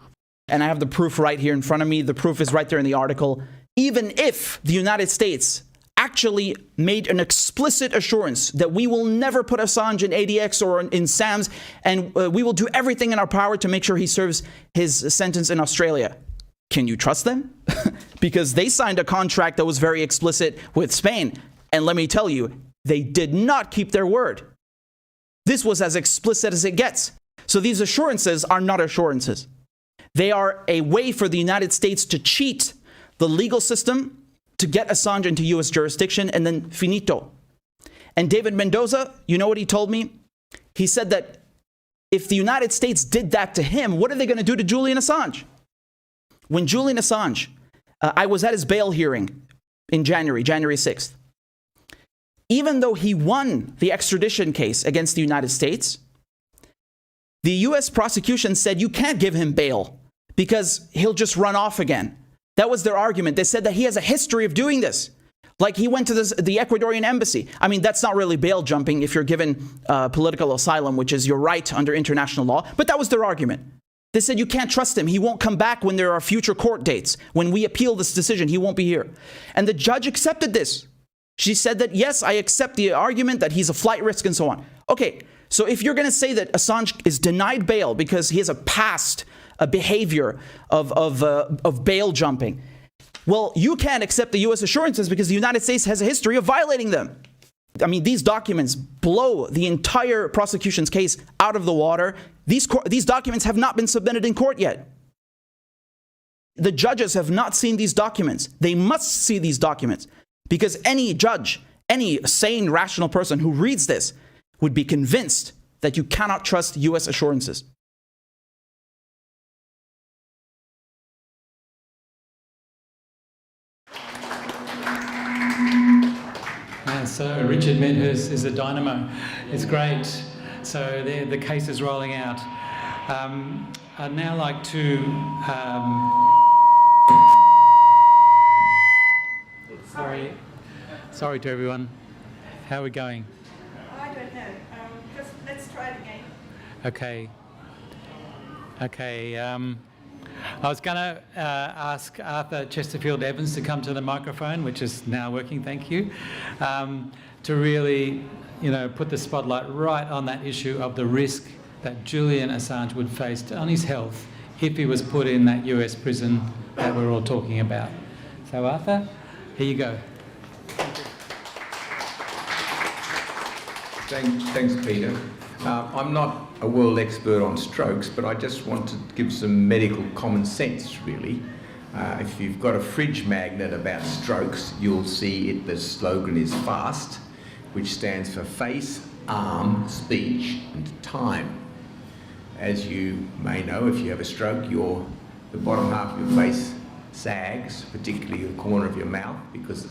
and I have the proof right here in front of me. The proof is right there in the article. Even if the United States actually made an explicit assurance that we will never put Assange in ADX or in SAMS, and we will do everything in our power to make sure he serves his sentence in Australia. Can you trust them? Because they signed a contract that was very explicit with Spain. And let me tell you, they did not keep their word. This was as explicit as it gets. So these assurances are not assurances. They are a way for the United States to cheat the legal system to get Assange into US jurisdiction, and then finito. And David Mendoza, you know what he told me? He said that if the United States did that to him, what are they going to do to Julian Assange? When Julian Assange, I was at his bail hearing in January 6th. Even though he won the extradition case against the United States, the US prosecution said you can't give him bail because he'll just run off again. That was their argument. They said that he has a history of doing this. Like he went to the Ecuadorian embassy. I mean, that's not really bail jumping if you're given political asylum, which is your right under international law. But that was their argument. They said you can't trust him. He won't come back when there are future court dates. When we appeal this decision, he won't be here. And the judge accepted this. She said that, yes, I accept the argument that he's a flight risk and so on. Okay, so if you're going to say that Assange is denied bail because he has a past behavior of bail jumping, well, you can't accept the U.S. assurances because the United States has a history of violating them. I mean, these documents blow the entire prosecution's case out of the water. These documents have not been submitted in court yet. The judges have not seen these documents. They must see these documents because any judge, any sane, rational person who reads this would be convinced that you cannot trust U.S. assurances. So Richard Medhurst is a dynamo. It's great. So the case is rolling out. I'd now like to... Sorry to everyone. How are we going? I don't know. Just let's try it again. Okay. I was going to ask Arthur Chesterfield-Evans to come to the microphone, which is now working, thank you, to really, put the spotlight right on that issue of the risk that Julian Assange would face on his health if he was put in that US prison that we're all talking about. So Arthur, here you go. Thanks, Peter. I'm not a world expert on strokes, but I just want to give some medical common sense, really. If you've got a fridge magnet about strokes, you'll see the slogan is FAST, which stands for face, arm, speech, and time. As you may know, if you have a stroke, the bottom half of your face sags, particularly the corner of your mouth, because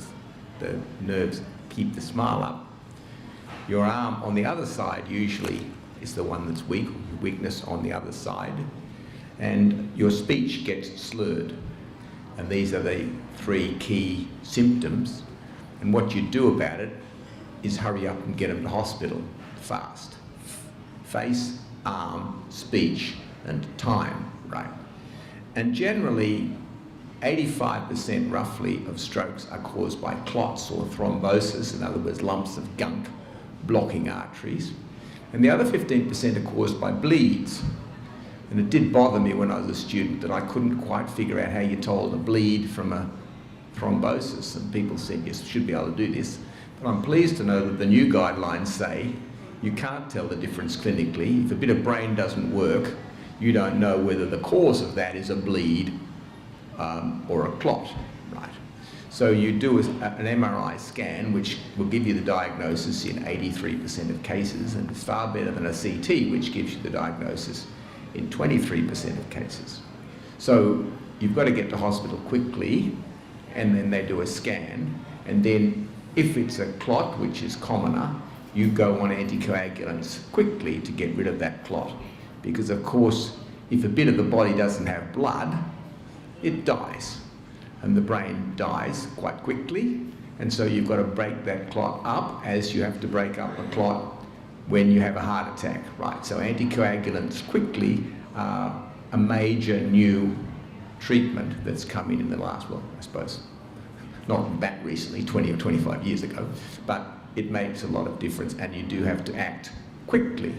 the nerves keep the smile up. Your arm on the other side usually is the one that's weak, weakness on the other side, and your speech gets slurred. And these are the three key symptoms. And what you do about it is hurry up and get them to hospital fast. Face, arm, speech, and time, right? And generally, 85% roughly of strokes are caused by clots or thrombosis, in other words, lumps of gunk blocking arteries. And the other 15% are caused by bleeds. And it did bother me when I was a student that I couldn't quite figure out how you told a bleed from a thrombosis. And people said, yes, you should be able to do this. But I'm pleased to know that the new guidelines say you can't tell the difference clinically. If a bit of brain doesn't work, you don't know whether the cause of that is a bleed or a clot, right? So you do an MRI scan, which will give you the diagnosis in 83% of cases, and it's far better than a CT, which gives you the diagnosis in 23% of cases. So you've got to get to hospital quickly, and then they do a scan, and then if it's a clot, which is commoner, you go on anticoagulants quickly to get rid of that clot. Because of course, if a bit of the body doesn't have blood, it dies. And the brain dies quite quickly, And so you've got to break that clot up as you have to break up a clot when you have a heart attack, right? So anticoagulants quickly are a major new treatment that's come in the last, well, I suppose, not that recently, 20 or 25 years ago, but it makes a lot of difference, and you do have to act quickly.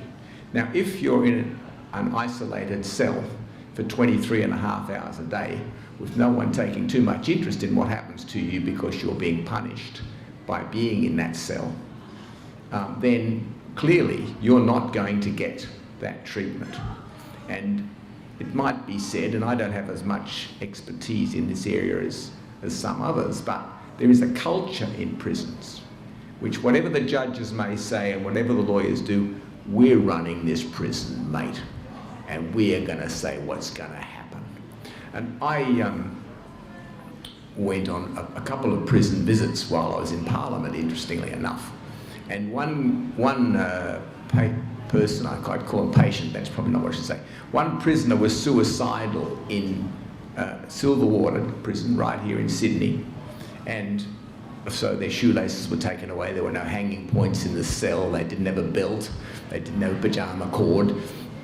Now, if you're in an isolated cell for 23.5 hours a day, with no one taking too much interest in what happens to you because you're being punished by being in that cell, then clearly you're not going to get that treatment. And it might be said, and I don't have as much expertise in this area as some others, but there is a culture in prisons which, whatever the judges may say and whatever the lawyers do, we're running this prison, mate, and we're going to say what's going to happen. And I went on a couple of prison visits while I was in Parliament, interestingly enough. And one person, I'd call him patient, that's probably not what I should say. One prisoner was suicidal in Silverwater prison right here in Sydney. And so their shoelaces were taken away. There were no hanging points in the cell. They didn't have a belt. They didn't have a pajama cord.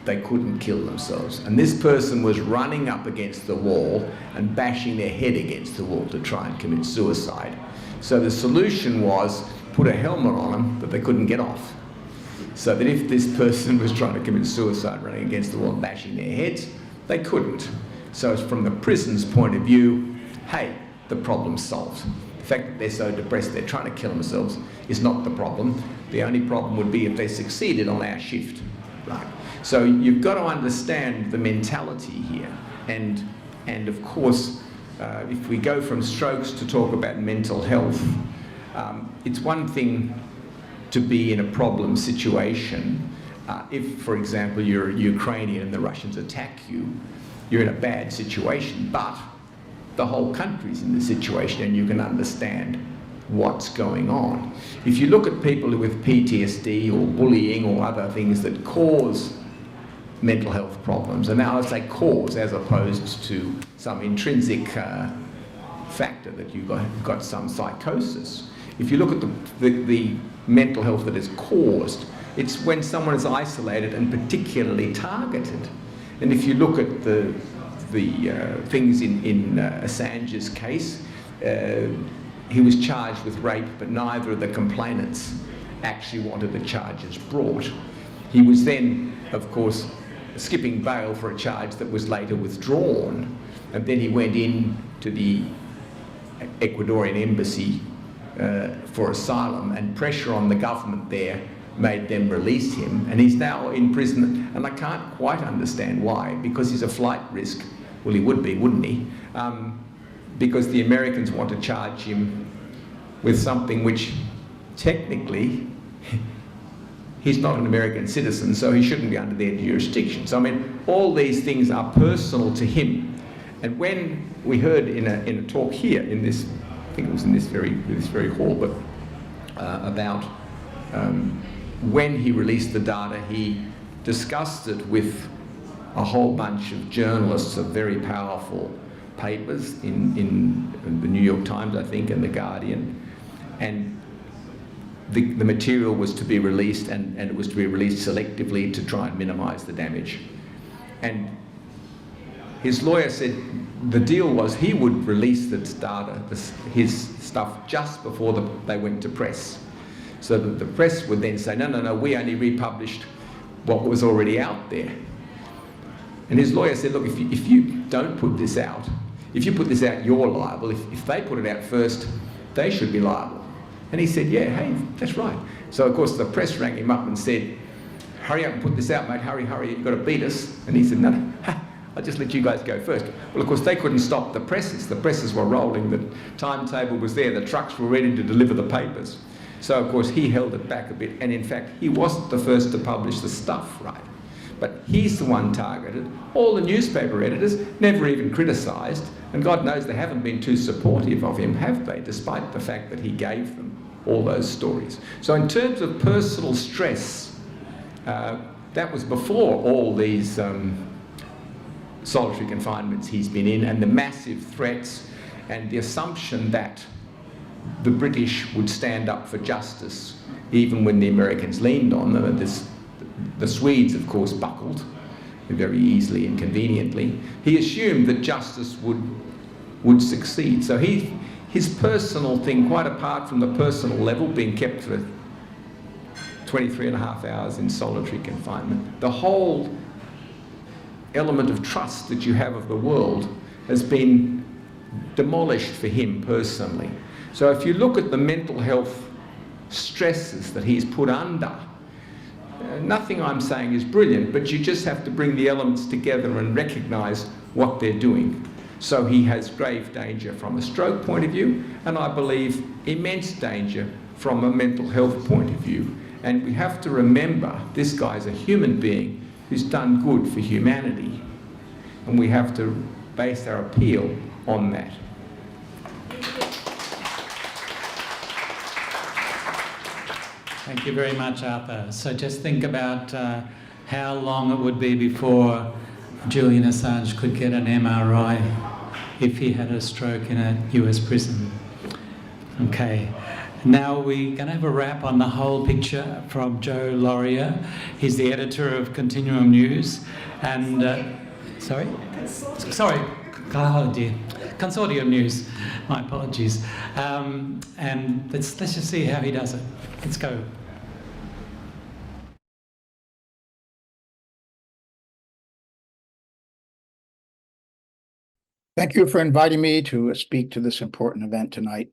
They couldn't kill themselves. And this person was running up against the wall and bashing their head against the wall to try and commit suicide. So the solution was put a helmet on them that they couldn't get off. So that if this person was trying to commit suicide running against the wall and bashing their heads, they couldn't. So it's from the prison's point of view, hey, the problem's solved. The fact that they're so depressed they're trying to kill themselves is not the problem. The only problem would be if they succeeded on our shift, right? So you've got to understand the mentality here. And of course, if we go from strokes to talk about mental health, it's one thing to be in a problem situation. If, for example, you're Ukrainian and the Russians attack you, you're in a bad situation, but the whole country's in the situation and you can understand what's going on. If you look at people with PTSD or bullying or other things that cause mental health problems, and now I say cause as opposed to some intrinsic factor that you've got some psychosis. If you look at the mental health that is caused, it's when someone is isolated and particularly targeted. And if you look at the things in Assange's case, he was charged with rape, but neither of the complainants actually wanted the charges brought. He was then, of course, skipping bail for a charge that was later withdrawn, and then he went in to the Ecuadorian embassy for asylum, and pressure on the government there made them release him, and he's now in prison, and I can't quite understand why, because he's a flight risk. Well, he would be, wouldn't he? Because the Americans want to charge him with something which technically he's not an American citizen, so he shouldn't be under their jurisdiction. So I mean, all these things are personal to him. And when we heard in a talk here in this, I think it was in this very hall, but about when he released the data, he discussed it with a whole bunch of journalists of very powerful papers in the New York Times, I think, and the Guardian, and the material was to be released, and it was to be released selectively to try and minimise the damage. And his lawyer said the deal was he would release the data, his stuff, just before they went to press. So that the press would then say, no, we only republished what was already out there. And his lawyer said, look, if you don't put this out, if you put this out, you're liable. If they put it out first, they should be liable. And he said, yeah, hey, that's right. So, of course, the press rang him up and said, hurry up and put this out, mate, hurry, you've got to beat us. And he said, no, I'll just let you guys go first. Well, of course, they couldn't stop the presses. The presses were rolling, the timetable was there, the trucks were ready to deliver the papers. So, of course, he held it back a bit, and in fact, he wasn't the first to publish the stuff, right? But he's the one targeted. All the newspaper editors never even criticised, and God knows they haven't been too supportive of him, have they, despite the fact that he gave them all those stories. So in terms of personal stress, that was before all these solitary confinements he's been in, and the massive threats, and the assumption that the British would stand up for justice even when the Americans leaned on them. And the Swedes, of course, buckled very easily and conveniently. He assumed that justice would succeed. So his personal thing, quite apart from the personal level, being kept for 23.5 hours in solitary confinement, the whole element of trust that you have of the world has been demolished for him personally. So if you look at the mental health stresses that he's put under, nothing I'm saying is brilliant, but you just have to bring the elements together and recognise what they're doing. So he has grave danger from a stroke point of view, and I believe immense danger from a mental health point of view. And we have to remember this guy's a human being who's done good for humanity, and we have to base our appeal on that. Thank you very much, Arthur. So just think about how long it would be before Julian Assange could get an MRI if he had a stroke in a US prison. Okay. Now we're going to have a wrap on the whole picture from Joe Lauria. He's the editor of Continuum News. And, sorry? Oh dear. Consortium News. My apologies. And let's just see how he does it. Let's go. Thank you for inviting me to speak to this important event tonight.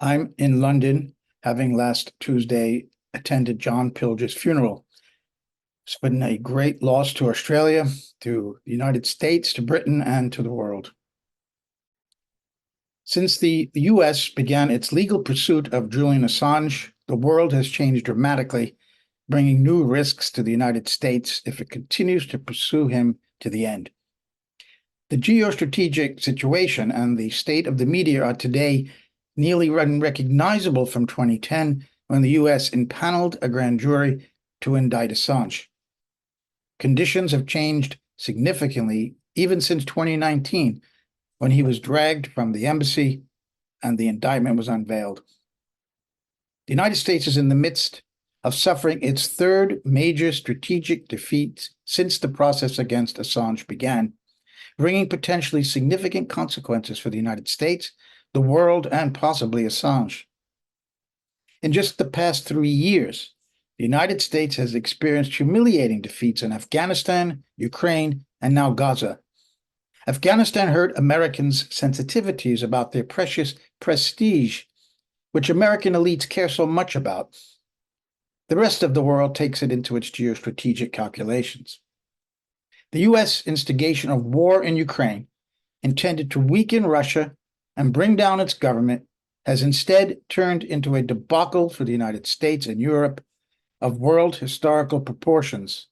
I'm in London, having last Tuesday attended John Pilger's funeral. It's been a great loss to Australia, to the United States, to Britain, and to the world. Since the US began its legal pursuit of Julian Assange, the world has changed dramatically, bringing new risks to the United States if it continues to pursue him to the end. The geostrategic situation and the state of the media are today nearly unrecognizable from 2010, when the US impaneled a grand jury to indict Assange. Conditions have changed significantly even since 2019, when he was dragged from the embassy and the indictment was unveiled. The United States is in the midst of suffering its third major strategic defeat since the process against Assange began, bringing potentially significant consequences for the United States, the world, and possibly Assange. In just the past 3 years, the United States has experienced humiliating defeats in Afghanistan, Ukraine, and now Gaza. Afghanistan hurt Americans' sensitivities about their precious prestige, which American elites care so much about. The rest of the world takes it into its geostrategic calculations. The U.S. instigation of war in Ukraine, intended to weaken Russia and bring down its government, has instead turned into a debacle for the United States and Europe of world historical proportions.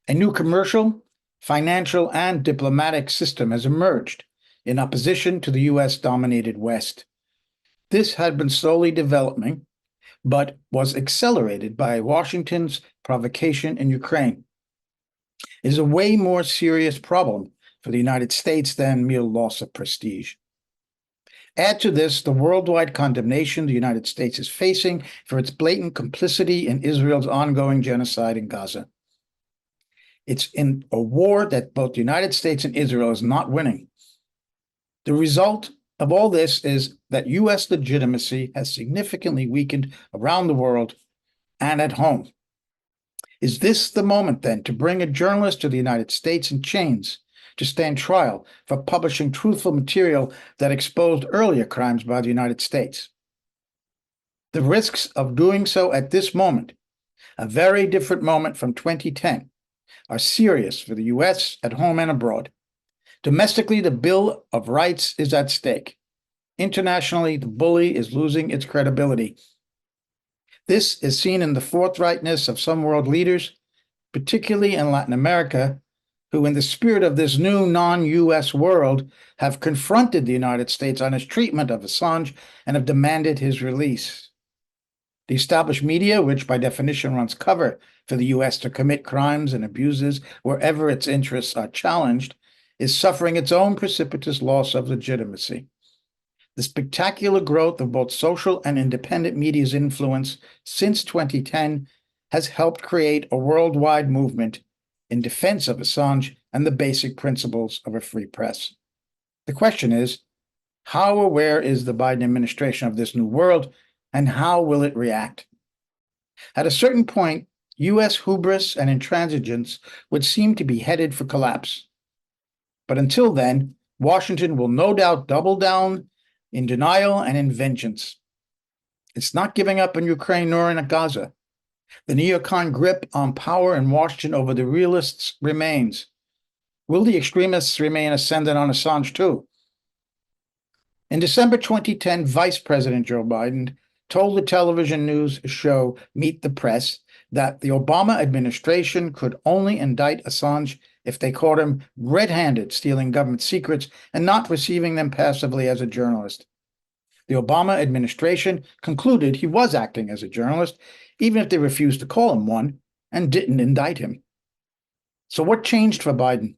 A new commercial, financial, and diplomatic system has emerged in opposition to the US-dominated West. This had been slowly developing, but was accelerated by Washington's provocation in Ukraine. It is a way more serious problem for the United States than mere loss of prestige. Add to this the worldwide condemnation the United States is facing for its blatant complicity in Israel's ongoing genocide in Gaza. It's in a war that both the United States and Israel is not winning. The result of all this is that U.S. legitimacy has significantly weakened around the world and at home. Is this the moment, then, to bring a journalist to the United States in chains to stand trial for publishing truthful material that exposed earlier crimes by the United States? The risks of doing so at this moment, a very different moment from 2010, are serious for the U.S. at home and abroad. Domestically, the Bill of Rights is at stake. Internationally, the bully is losing its credibility. This is seen in the forthrightness of some world leaders, particularly in Latin America, who, in the spirit of this new non-U.S. world, have confronted the United States on its treatment of Assange and have demanded his release. The established media, which by definition runs cover for the U.S. to commit crimes and abuses wherever its interests are challenged, is suffering its own precipitous loss of legitimacy. The spectacular growth of both social and independent media's influence since 2010 has helped create a worldwide movement in defense of Assange and the basic principles of a free press. The question is, how aware is the Biden administration of this new world, and how will it react? At a certain point, U.S. hubris and intransigence would seem to be headed for collapse. But until then, Washington will no doubt double down in denial and in vengeance. It's not giving up in Ukraine nor in Gaza. The neocon grip on power in Washington over the realists remains. Will the extremists remain ascendant on Assange too? In December 2010, Vice President Joe Biden told the television news show Meet the Press that the Obama administration could only indict Assange if they caught him red-handed stealing government secrets and not receiving them passively as a journalist. The Obama administration concluded he was acting as a journalist, even if they refused to call him one and didn't indict him. So what changed for Biden?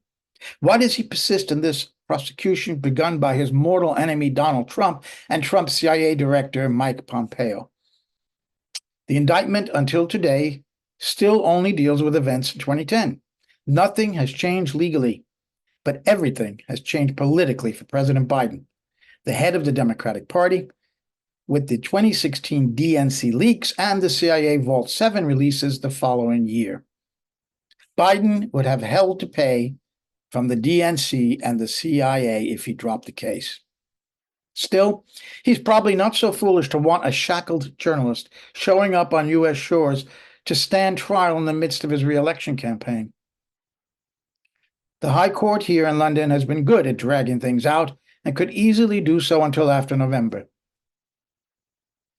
Why does he persist in this prosecution begun by his mortal enemy Donald Trump and Trump's CIA director Mike Pompeo? The indictment until today still only deals with events in 2010. Nothing has changed legally, but everything has changed politically for President Biden, the head of the Democratic Party, with the 2016 DNC leaks and the CIA Vault 7 releases the following year. Biden would have hell to pay from the DNC and the CIA if he dropped the case. Still, he's probably not so foolish to want a shackled journalist showing up on U.S. shores to stand trial in the midst of his re-election campaign. The High Court here in London has been good at dragging things out and could easily do so until after November.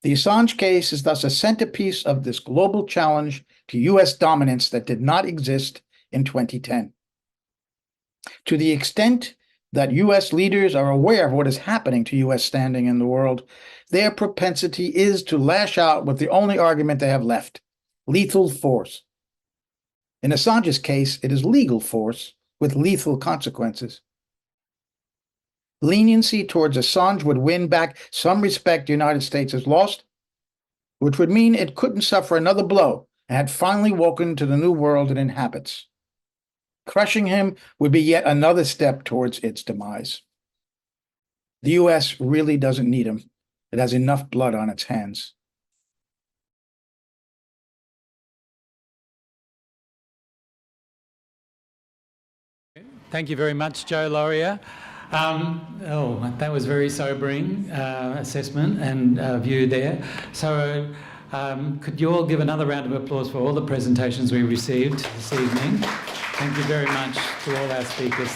The Assange case is thus a centerpiece of this global challenge to U.S. dominance that did not exist in 2010. To the extent that U.S. leaders are aware of what is happening to U.S. standing in the world, their propensity is to lash out with the only argument they have left: lethal force. In Assange's case, it is legal force with lethal consequences. Leniency towards Assange would win back some respect the United States has lost, which would mean it couldn't suffer another blow and had finally woken to the new world it inhabits. Crushing him would be yet another step towards its demise. The U.S. really doesn't need him. It has enough blood on its hands. Thank you very much, Joe Lauria. That was very sobering assessment and view there. So could you all give another round of applause for all the presentations we received this evening? Thank you very much to all our speakers.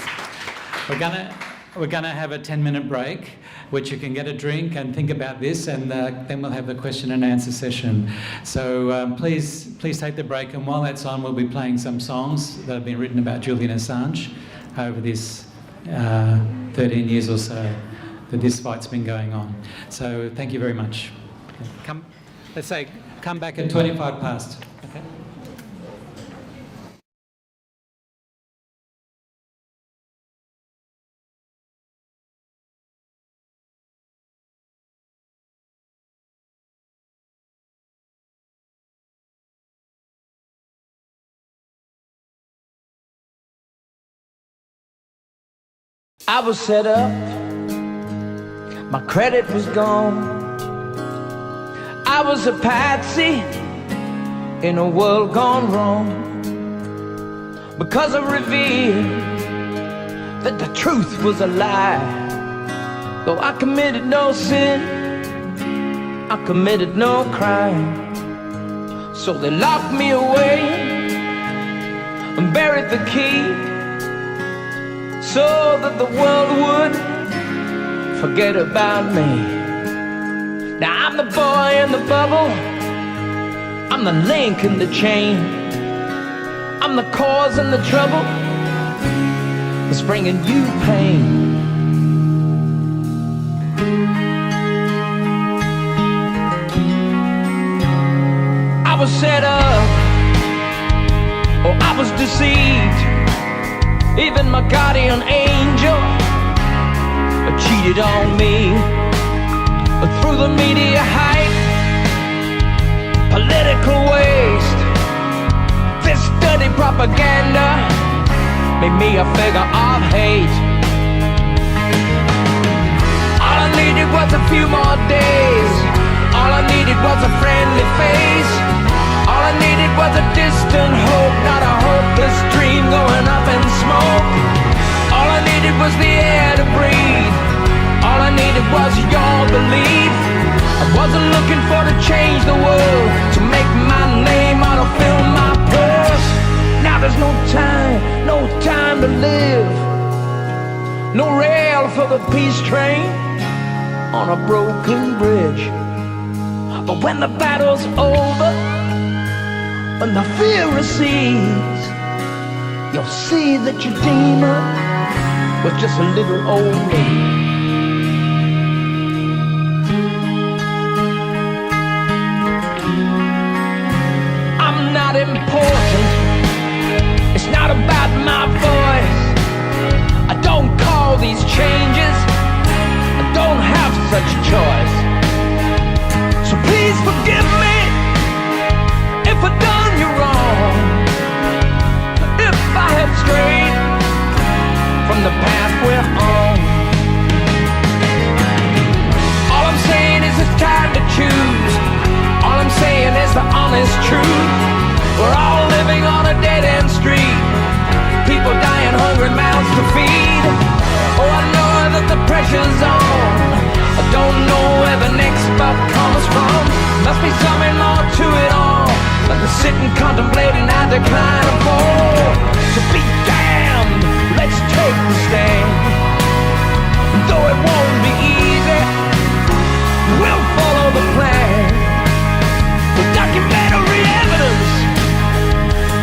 We're gonna have a 10-minute break, which you can get a drink and think about this, and then we'll have the question and answer session. So please take the break, and while that's on, we'll be playing some songs that have been written about Julian Assange over this 13 years or so that this fight's been going on. So thank you very much. Come back at 25 past. Okay. I was set up, my credit was gone. I was a patsy in a world gone wrong, because I revealed that the truth was a lie. Though I committed no sin, I committed no crime. So they locked me away and buried the key, so that the world would forget about me. Now I'm the boy in the bubble, I'm the link in the chain, I'm the cause and the trouble that's bringing you pain. I was set up, or I was deceived. Even my guardian angel cheated on me. through the media hype, political waste, this dirty propaganda made me a figure of hate. All I needed was a few more days. All I needed was a friendly face. All I needed was a distant hope, not a hopeless dream going up in smoke. All I needed was the air to breathe. All I needed was your belief. I wasn't looking for to change the world, to make my name or to fill my purse. Now there's no time to live. No rail for the peace train on a broken bridge. But when the battle's over, when the fear recedes, you'll see that your demon was just a little old me. I'm not important. It's not about my voice. I don't call these changes. I don't have such a choice. So please forgive me if I've done you wrong, if I have strayed from the path we're on. All I'm saying is it's time to choose. All I'm saying is the honest truth. We're all living on a dead-end street, people dying, hungry mouths to feed. Oh, I know that the pressure's on. I don't know where the next buck comes from. Must be something more to it all than to sit and contemplate and I decline to fall. So be damned, let's take the stand. Though it won't be easy, we'll follow the plan. The documentary evidence,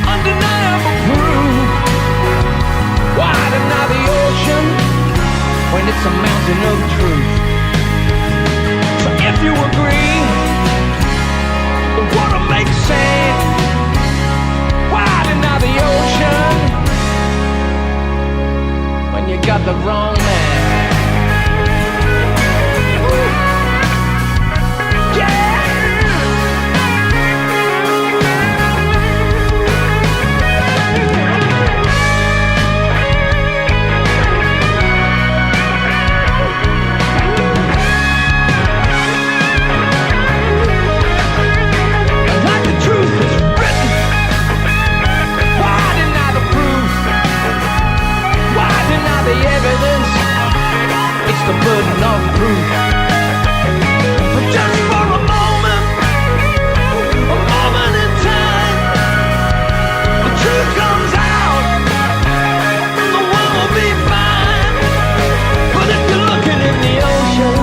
undeniable proof. Why deny the ocean when it's a mountain of truth? So if you agree, the water makes sand. Why deny the ocean when you got the wrong man? The evidence, it's the burden of proof. But just for a moment in time, the truth comes out, the world will be fine. But if you're looking in the ocean,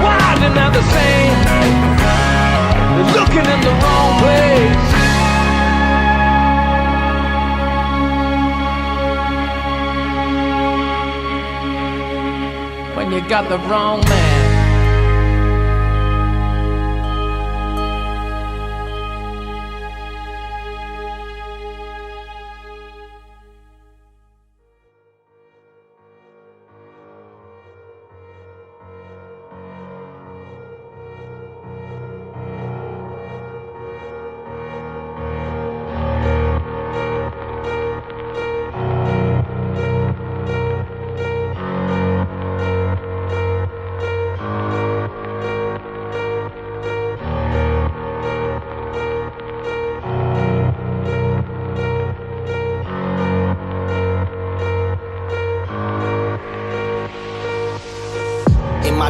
why deny the same? You're looking in the wrong place. You got the wrong man.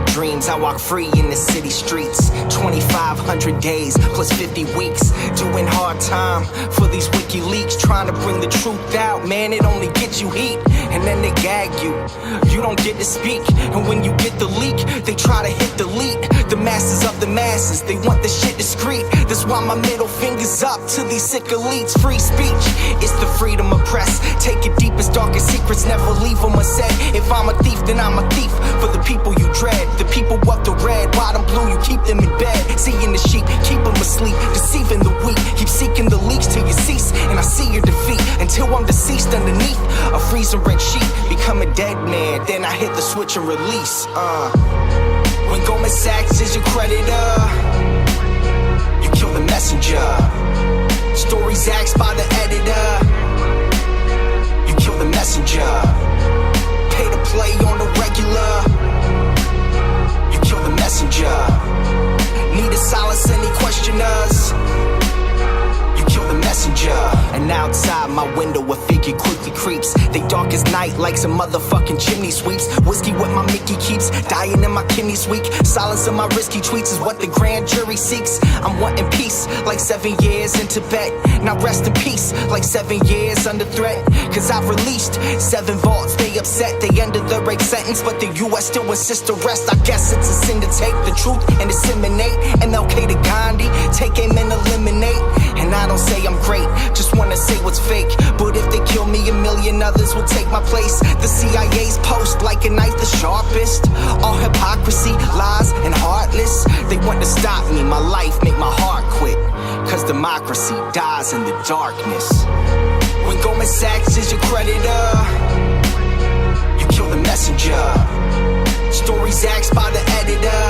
Dreams, I walk free in the city streets. 2,500 days plus 50 weeks, doing hard time for these WikiLeaks, trying to bring the truth out. Man, it only gets you heat, and then they gag you. You don't get to speak, and when you get the leak, they try to hit delete. The masses of the masses, they want the shit discreet. That's why my middle finger's up to these sick elites. Free speech, it's the freedom of press. Take your deepest, darkest secrets, never leave them unsaid. If I'm a thief, then I'm a thief for the people you dread. The people of the red, white and blue, you keep them in bed. Seeing the sheep, keep them asleep, deceiving the weak. Keep seeking the leaks till you cease, and I see your defeat until till I'm deceased underneath a freezing red sheet. Become a dead man, then I hit the switch and release. When Goldman Sachs is your creditor, you kill the messenger. Stories axed by the editor, you kill the messenger. Pay to play on the regular, you kill the messenger. Need a solace any questioners, you kill the messenger. And outside my window a figure quickly creeps. They dark as night like some motherfucking chimney sweeps. Whiskey what my Mickey keeps, dying in my kidneys weak. Silence of my risky tweets is what the grand jury seeks. I'm wanting peace like 7 years in Tibet. Now rest in peace like 7 years under threat. Cause I've released 7 vaults, they upset. They ended the rape sentence, but the US still insists to rest. I guess it's a sin to take the truth and disseminate. MLK to Gandhi, take aim and eliminate. And I don't say I'm great, just wanna say what's fake. But if they kill me, a million others will take my place. The CIA's post like a knife the sharpest. All hypocrisy, lies, and heartless. They want to stop me, my life make my heart quit. Cause democracy dies in the darkness. When Goldman Sachs is your creditor, you kill the messenger. Stories axed by the editor,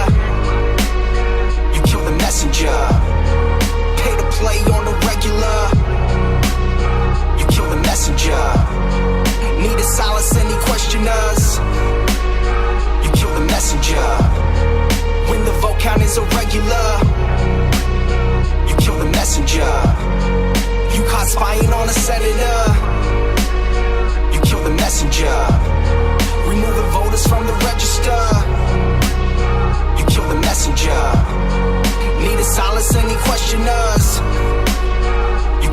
you kill the messenger. Pay to play on the regular, you kill the messenger. Need a solace any questioners, you kill the messenger. When the vote count is irregular, you kill the messenger. You caught spying on a senator, you kill the messenger. Removing voters from the register, you kill the messenger. Need a solace any questioners, you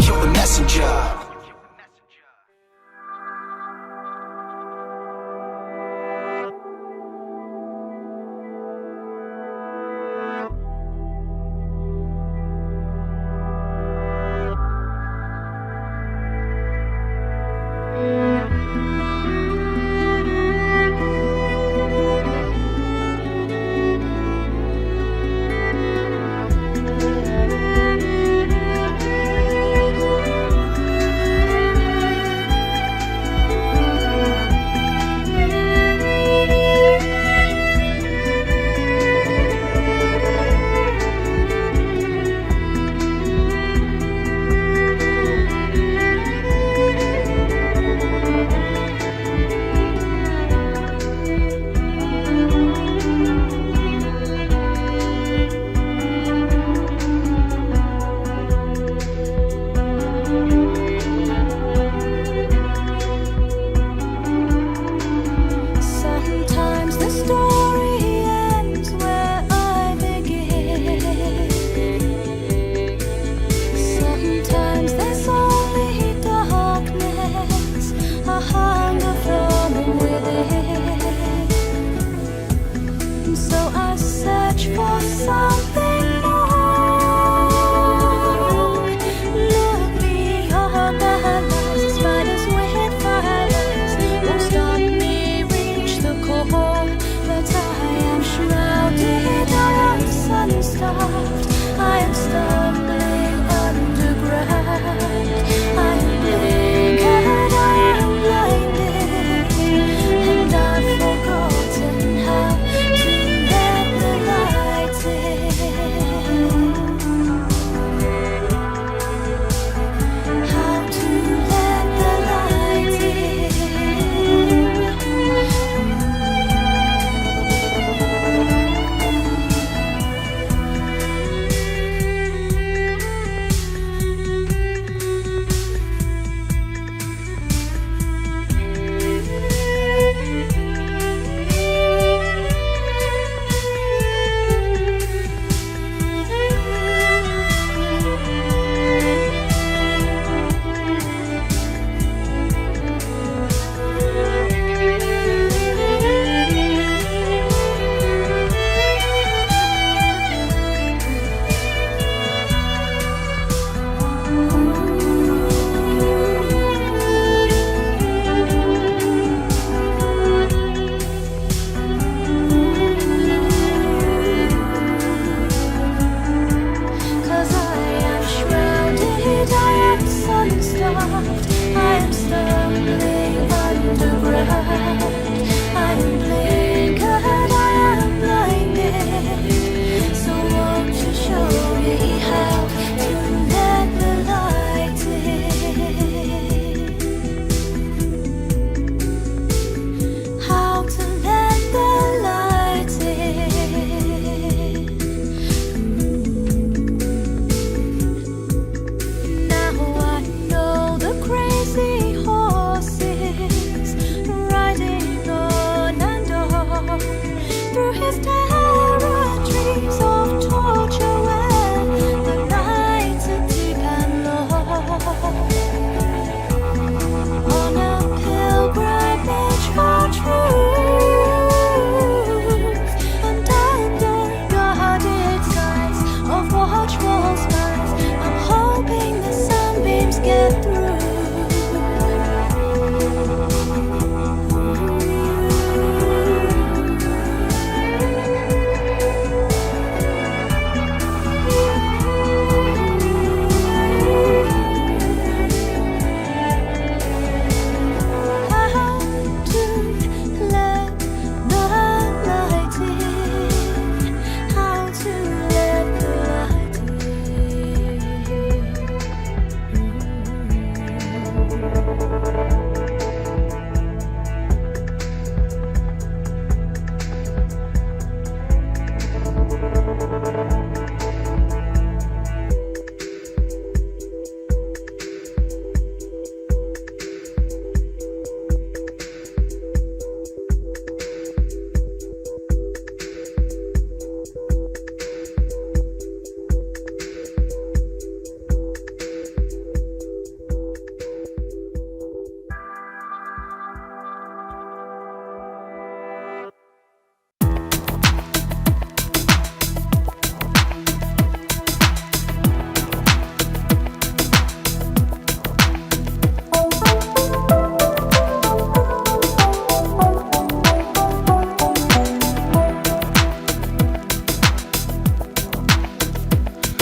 get through.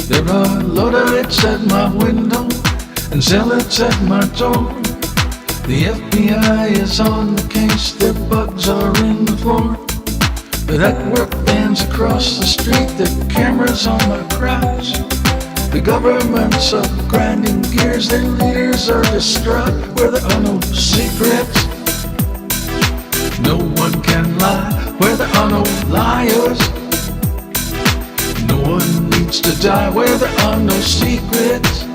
There are loadouts at my window and zealots at my door. The FBI is on the case, their bugs are in the floor. The network bands across the street, their cameras on my crotch. The governments are grinding gears, their leaders are distraught. Where there are no secrets, no one can lie. Where there are no liars, no one needs to die. Where there are no secrets,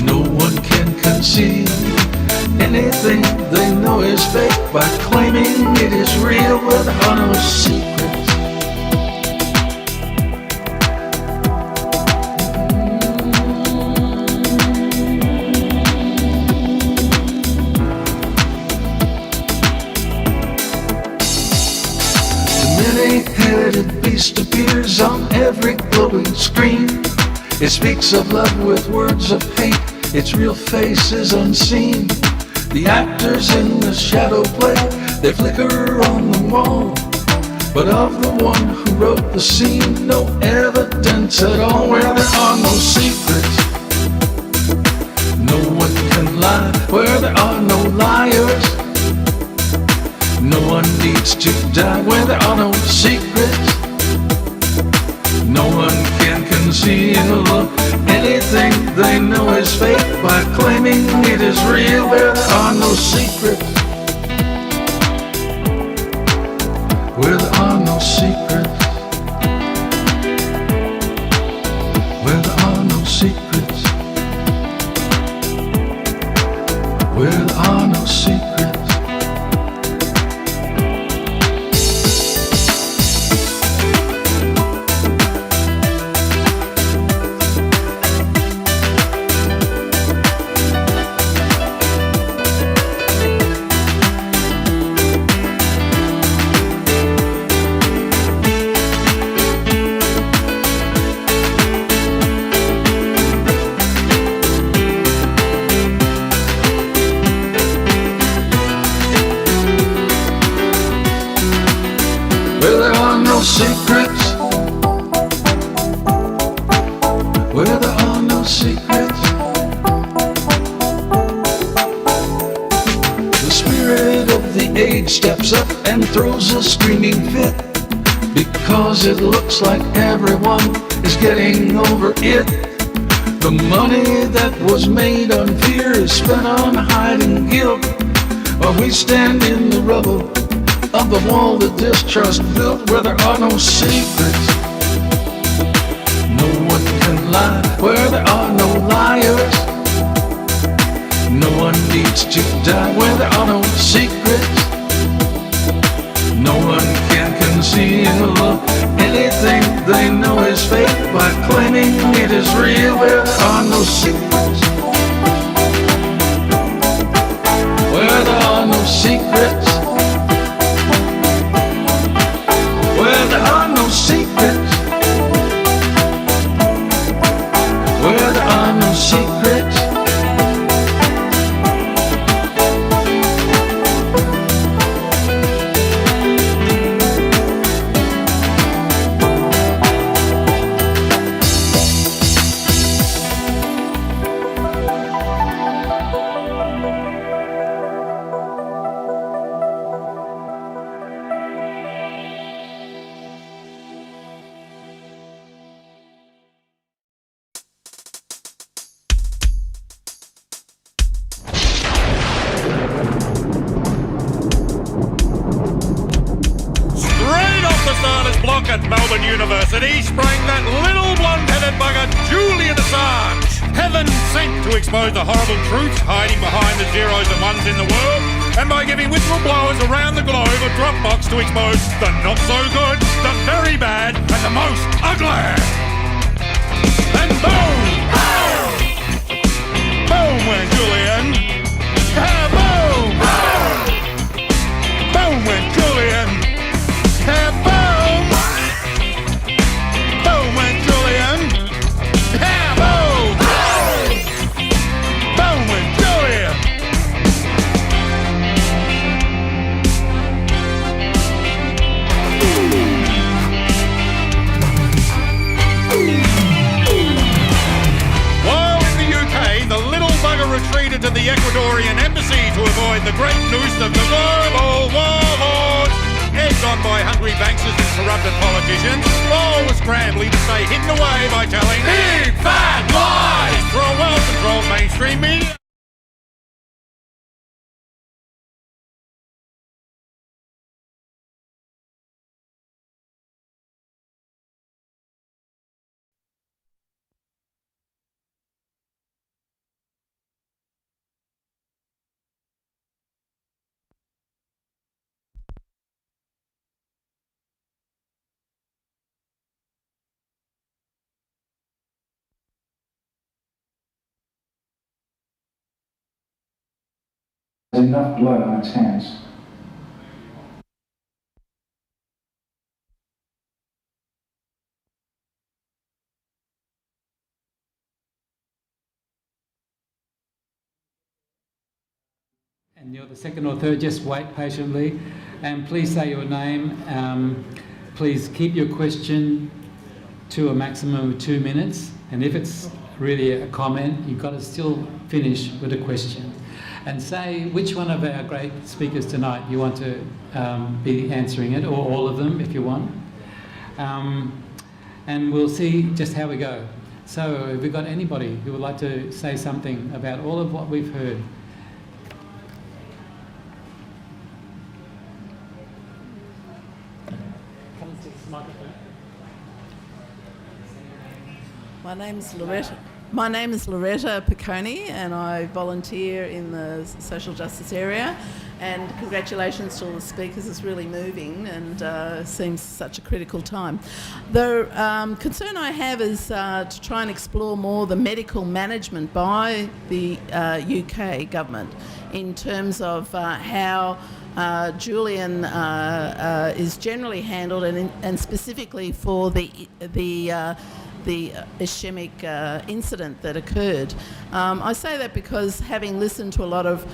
no one can conceal anything they know is fake by claiming it is real. Where there are no secrets. Many-headed beast appears on every glowing screen. It speaks of love with words of hate, its real face is unseen. The actors in the shadow play, they flicker on the wall. But of the one who wrote the scene, no evidence at all. Where there are no secrets, no one can lie. Where there are no liars, no one needs to die. Where there are no secrets, no one can conceal anything they know is fake by claiming it is real. Where there are no secrets, where there are no secrets, where there are no secrets, where there are no secrets. Secrets, where there are no secrets. The spirit of the age steps up and throws a screaming fit, because it looks like everyone is getting over it. The money that was made on fear is spent on hiding guilt, while we stand in the rubble of the wall that distrust built. Where there are no secrets, no one can lie. Where there are no liars, no one needs to die. Where there are no secrets, no one can conceal anything they know is fake by claiming it is real. Where there are no secrets, where there are no secrets, where there are no secrets, where there are no secrets. at Melbourne University sprang that little blonde-headed bugger Julian Assange. Heaven sent to expose the horrible truths hiding behind the zeros and ones in the world, and by giving whistleblowers around the globe a Dropbox to expose the not-so-good, the very bad, and the most ugly. And boom! Boom went Julian. Boom! Boom went Julian. Boom! Boom went Julian. Boom! Boom went Julian. While in the UK, the little bugger retreated to the Ecuadorian embassy to avoid the great noose of the global warlords. Egged on by hungry banksters and corrupted politicians, all was scrambling to stay hidden away by telling big fat lies through a well-controlled mainstream media. Enough blood on its hands. And you're the second or third, just wait patiently. And please say your name. Please keep your question to a maximum of 2 minutes. And if it's really a comment, you've got to still finish with a question. And say which one of our great speakers tonight you want to be answering it, or all of them if you want. And we'll see just how we go. So have we got anybody who would like to say something about all of what we've heard? My name is Loretta Picconi, and I volunteer in the social justice area. And congratulations to all the speakers. It's really moving and seems such a critical time. The concern I have is to try and explore more the medical management by the UK government in terms of how Julian is generally handled, and specifically for the ischemic incident that occurred. I say that because having listened to a lot of,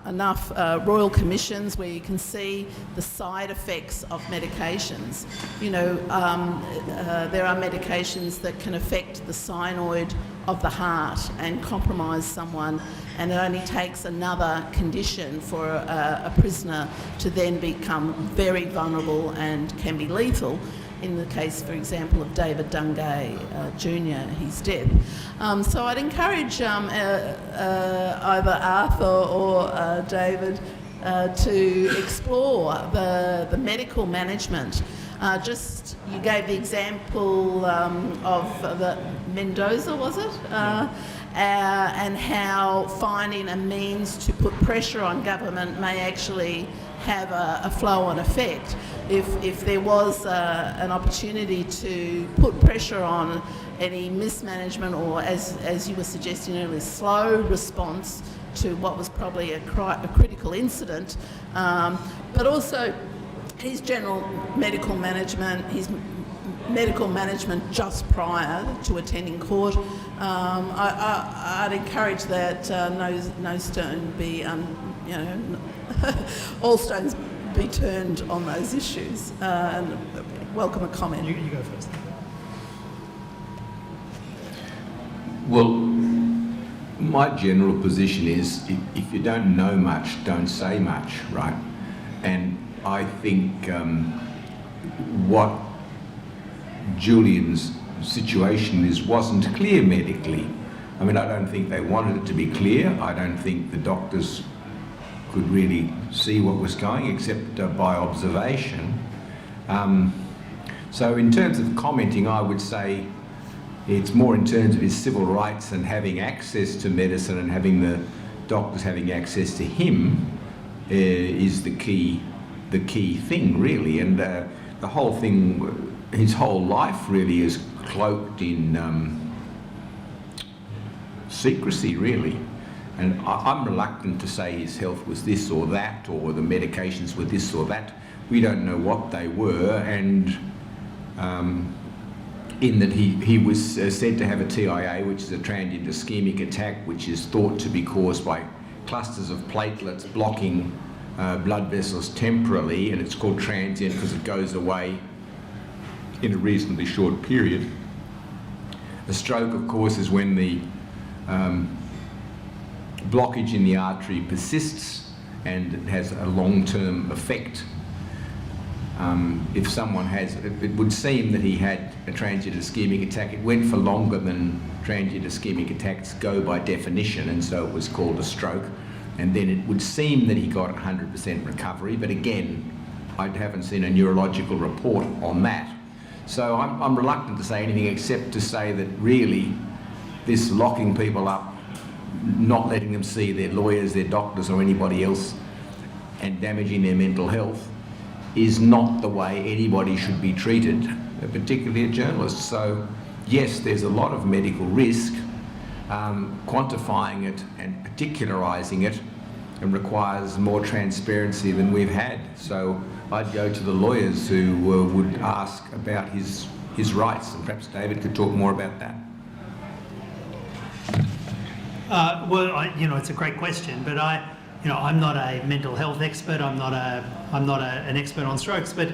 enough royal commissions where you can see the side effects of medications. There are medications that can affect the signoid of the heart and compromise someone, and it only takes another condition for a prisoner to then become very vulnerable and can be lethal. In the case, for example, of David Dungay Jr., his death. So I'd encourage either Arthur or David to explore the medical management. You gave the example of the Mendoza, was it? And how finding a means to put pressure on government may actually have a flow-on effect. If there was an opportunity to put pressure on any mismanagement, or as you were suggesting earlier, slow response to what was probably a critical incident, but also his general medical management, just prior to attending court. I'd encourage that no stone be, all stones be turned on those issues. And welcome a comment. You go first. Well, my general position is if you don't know much, don't say much, right? And I think what Julian's situation wasn't clear medically. I mean, I don't think they wanted it to be clear. I don't think the doctors could really see what was going, except by observation. So in terms of commenting, I would say it's more in terms of his civil rights and having access to medicine and having the doctors having access to him is the key thing, really. And the whole thing, his whole life really is cloaked in secrecy, really. And I'm reluctant to say his health was this or that, or the medications were this or that. We don't know what they were, and in that he was said to have a TIA, which is a transient ischemic attack, which is thought to be caused by clusters of platelets blocking blood vessels temporarily, and it's called transient because it goes away in a reasonably short period. A stroke, of course, is when the blockage in the artery persists and it has a long-term effect. If someone has, it would seem that he had a transient ischemic attack. It went for longer than transient ischemic attacks go by definition, and so it was called a stroke. And then it would seem that he got 100% recovery, but again, I haven't seen a neurological report on that. So I'm reluctant to say anything except to say that really this locking people up, not letting them see their lawyers, their doctors or anybody else, and damaging their mental health is not the way anybody should be treated, particularly a journalist. So yes, there's a lot of medical risk. Quantifying it and particularising it and requires more transparency than we've had. So I'd go to the lawyers who would ask about his rights, and perhaps David could talk more about that. It's a great question, but I'm not a mental health expert. I'm not an expert on strokes, but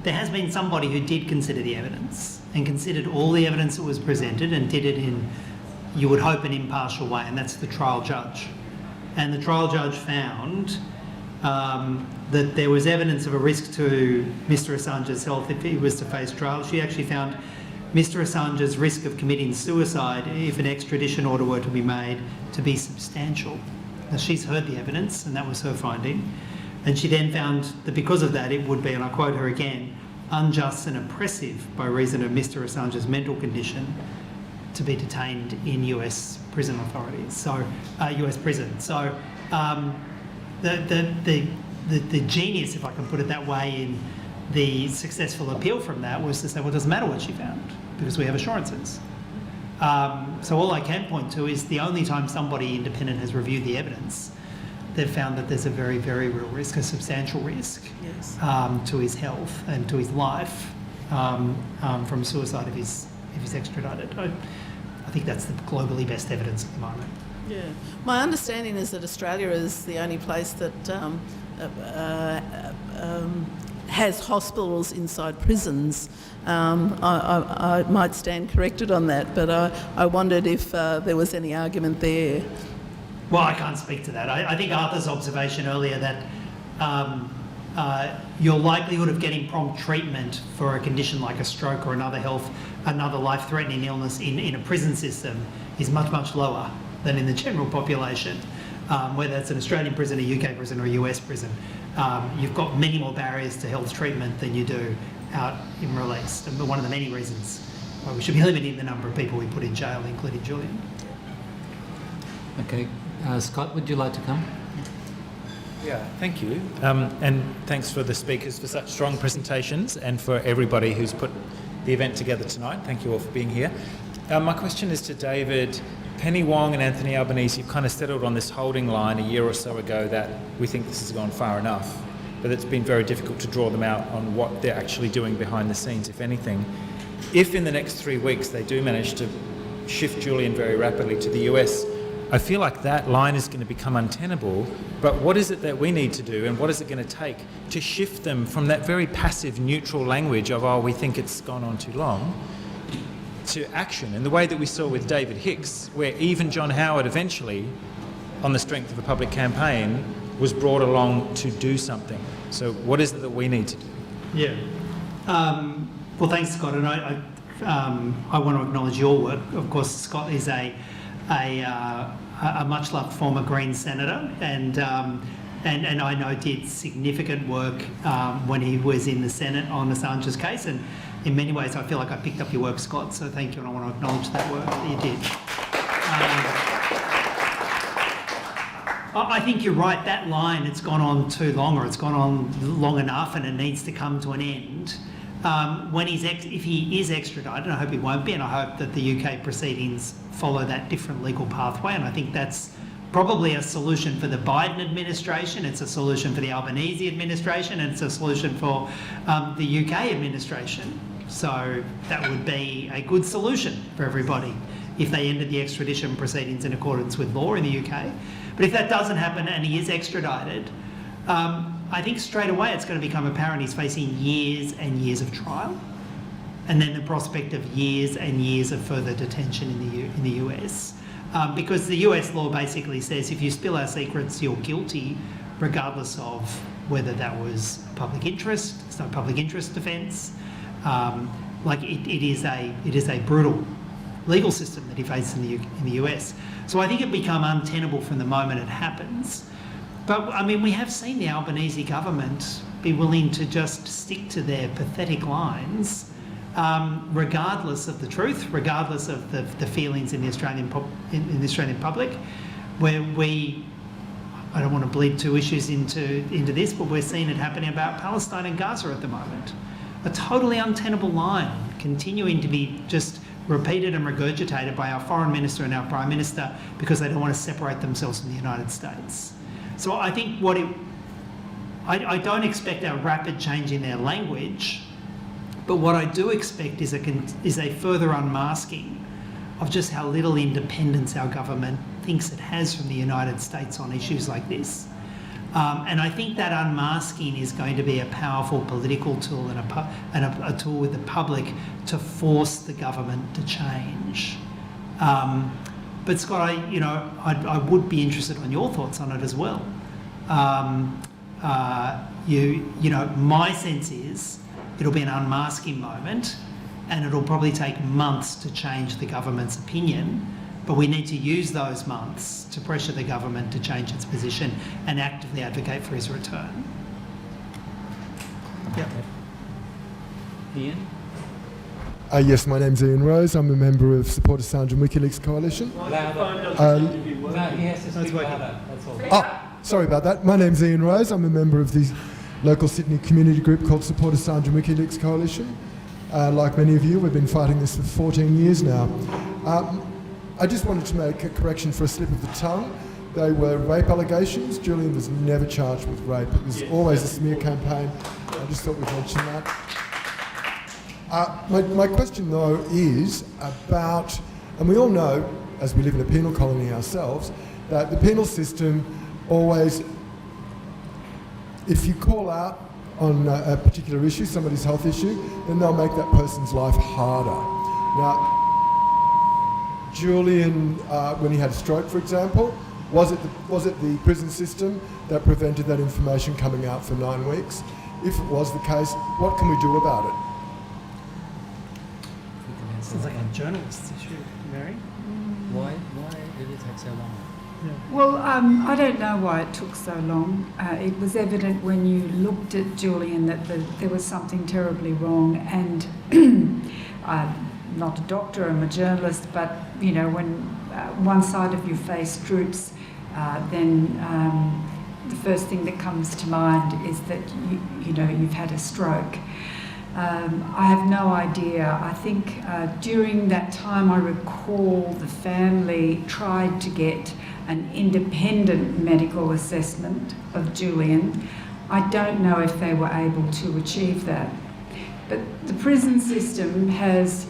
there has been somebody who did consider the evidence and considered all the evidence that was presented and did it in, you would hope, an impartial way, and that's the trial judge. And the trial judge found that there was evidence of a risk to Mr Assange's health if he was to face trial. She actually found Mr Assange's risk of committing suicide if an extradition order were to be made to be substantial. Now, she's heard the evidence, and that was her finding. And she then found that because of that, it would be, and I quote her again, unjust and oppressive by reason of Mr Assange's mental condition to be detained in US prison authorities, so US prison. So the genius, if I can put it that way, in the successful appeal from that was to say, well, it doesn't matter what she found because we have assurances. So all I can point to is the only time somebody independent has reviewed the evidence, they've found that there's a very, very real risk, a substantial risk, yes, to his health and to his life from suicide if he's extradited. I think that's the globally best evidence at the moment. Yeah, my understanding is that Australia is the only place that has hospitals inside prisons. I might stand corrected on that, but I wondered if there was any argument there. Well, I can't speak to that. I think Arthur's observation earlier that your likelihood of getting prompt treatment for a condition like a stroke or another life-threatening illness in a prison system is much, much lower than in the general population. Whether it's an Australian prison, a UK prison or a US prison, you've got many more barriers to health treatment than you do out in release. And one of the many reasons why we should be limiting the number of people we put in jail, including Julian. Okay, Scott, would you like to come? Yeah, thank you. And thanks for the speakers for such strong presentations and for everybody who's put the event together tonight. Thank you all for being here. My question is to David. Penny Wong and Anthony Albanese, you've kind of settled on this holding line a year or so ago that we think this has gone far enough, but it's been very difficult to draw them out on what they're actually doing behind the scenes, if anything. If in the next 3 weeks they do manage to shift Julian very rapidly to the US, I feel like that line is going to become untenable, but what is it that we need to do and what is it going to take to shift them from that very passive, neutral language of, oh, we think it's gone on too long, to action in the way that we saw with David Hicks, where even John Howard eventually, on the strength of a public campaign, was brought along to do something. So what is it that we need to do? Yeah. Well, thanks, Scott, and I want to acknowledge your work. Of course, Scott is a much-loved former Green senator, and I know did significant work when he was in the Senate on Assange's case, and in many ways, I feel like I picked up your work, Scott, so thank you, and I want to acknowledge that work that you did. I think you're right, that line, it's gone on too long, or it's gone on long enough, and it needs to come to an end. If he is extradited, and I hope he won't be, and I hope that the UK proceedings follow that different legal pathway, and I think that's probably a solution for the Biden administration, it's a solution for the Albanese administration, and it's a solution for the UK administration. So that would be a good solution for everybody if they ended the extradition proceedings in accordance with law in the UK. But if that doesn't happen and he is extradited, I think straight away it's going to become apparent he's facing years and years of trial, and then the prospect of years and years of further detention in the US. Because the US law basically says if you spill our secrets, you're guilty, regardless of whether that was public interest. It's no public interest defence. It is a brutal legal system that he faces in the US. So I think it become untenable from the moment it happens. But I mean, we have seen the Albanese government be willing to just stick to their pathetic lines, regardless of the truth, regardless of the feelings in the Australian public, where I don't want to bleed two issues into this, but we're seeing it happening about Palestine and Gaza at the moment. A totally untenable line, continuing to be just repeated and regurgitated by our foreign minister and our prime minister because they don't want to separate themselves from the United States. So I think I don't expect a rapid change in their language, but what I do expect is a further unmasking of just how little independence our government thinks it has from the United States on issues like this. And I think that unmasking is going to be a powerful political tool and a tool with the public to force the government to change. But Scott, I would be interested on your thoughts on it as well. My sense is it'll be an unmasking moment, and it'll probably take months to change the government's opinion. But we need to use those months to pressure the government to change its position and actively advocate for his return. Yep. Ian? Yes, my name's Ian Rose. I'm a member of Support Assange and WikiLeaks Coalition. He has to speak louder, that's all. Sorry about that. My name's Ian Rose. I'm a member of the local Sydney community group called Support Assange and WikiLeaks Coalition. Like many of you, we've been fighting this for 14 years now. I just wanted to make a correction for a slip of the tongue. They were rape allegations. Julian was never charged with rape. It was always a smear campaign. I just thought we'd mention that. My question, though, is about, and we all know, as we live in a penal colony ourselves, that the penal system always, if you call out on a particular issue, somebody's health issue, then they'll make that person's life harder. Now, Julian, when he had a stroke, for example, was it the prison system that prevented that information coming out for 9 weeks? If it was the case, what can we do about it? Sounds like a journalist's issue, Mary. Why did it take so long? Yeah. Well, I don't know why it took so long. It was evident when you looked at Julian that there was something terribly wrong, and I'm not a doctor, I'm a journalist, but when one side of your face droops, then the first thing that comes to mind is that you've had a stroke. I have no idea. I think during that time, I recall the family tried to get an independent medical assessment of Julian. I don't know if they were able to achieve that. But the prison system has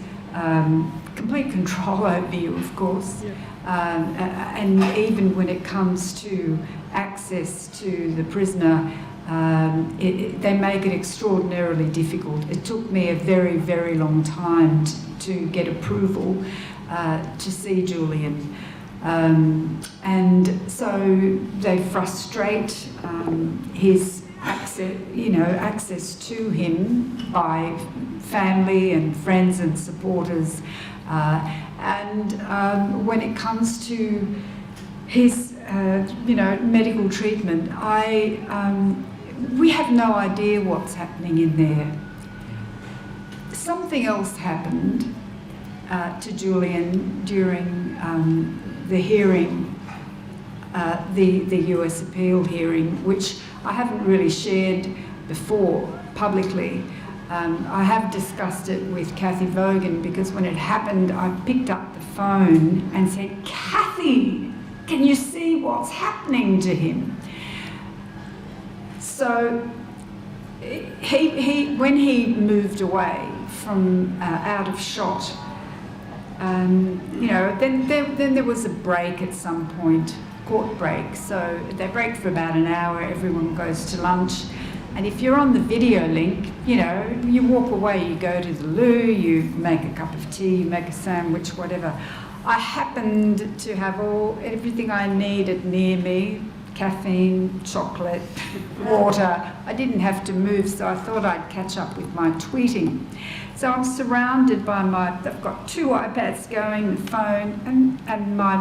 complete control over you, of course. Yeah. And even when it comes to access to the prisoner, they make it extraordinarily difficult. It took me a very, very long time to get approval to see Julian. And so they frustrate his access to him by family and friends and supporters. And when it comes to his medical treatment, we have no idea what's happening in there. something else happened to Julian during the hearing, the US appeal hearing, which I haven't really shared before publicly. I have discussed it with Kathy Vaughan, because when it happened, I picked up the phone and said, "Kathy, can you see what's happening to him?" So when he moved away from out of shot, you know, then there was a break at some point, court break. So they break for about an hour, everyone goes to lunch. And if you're on the video link, you know, you walk away, you go to the loo, you make a cup of tea, you make a sandwich, whatever. I happened to have everything I needed near me, caffeine, chocolate, water. I didn't have to move, so I thought I'd catch up with my tweeting. So I'm surrounded by I've got 2 iPads going, the phone and my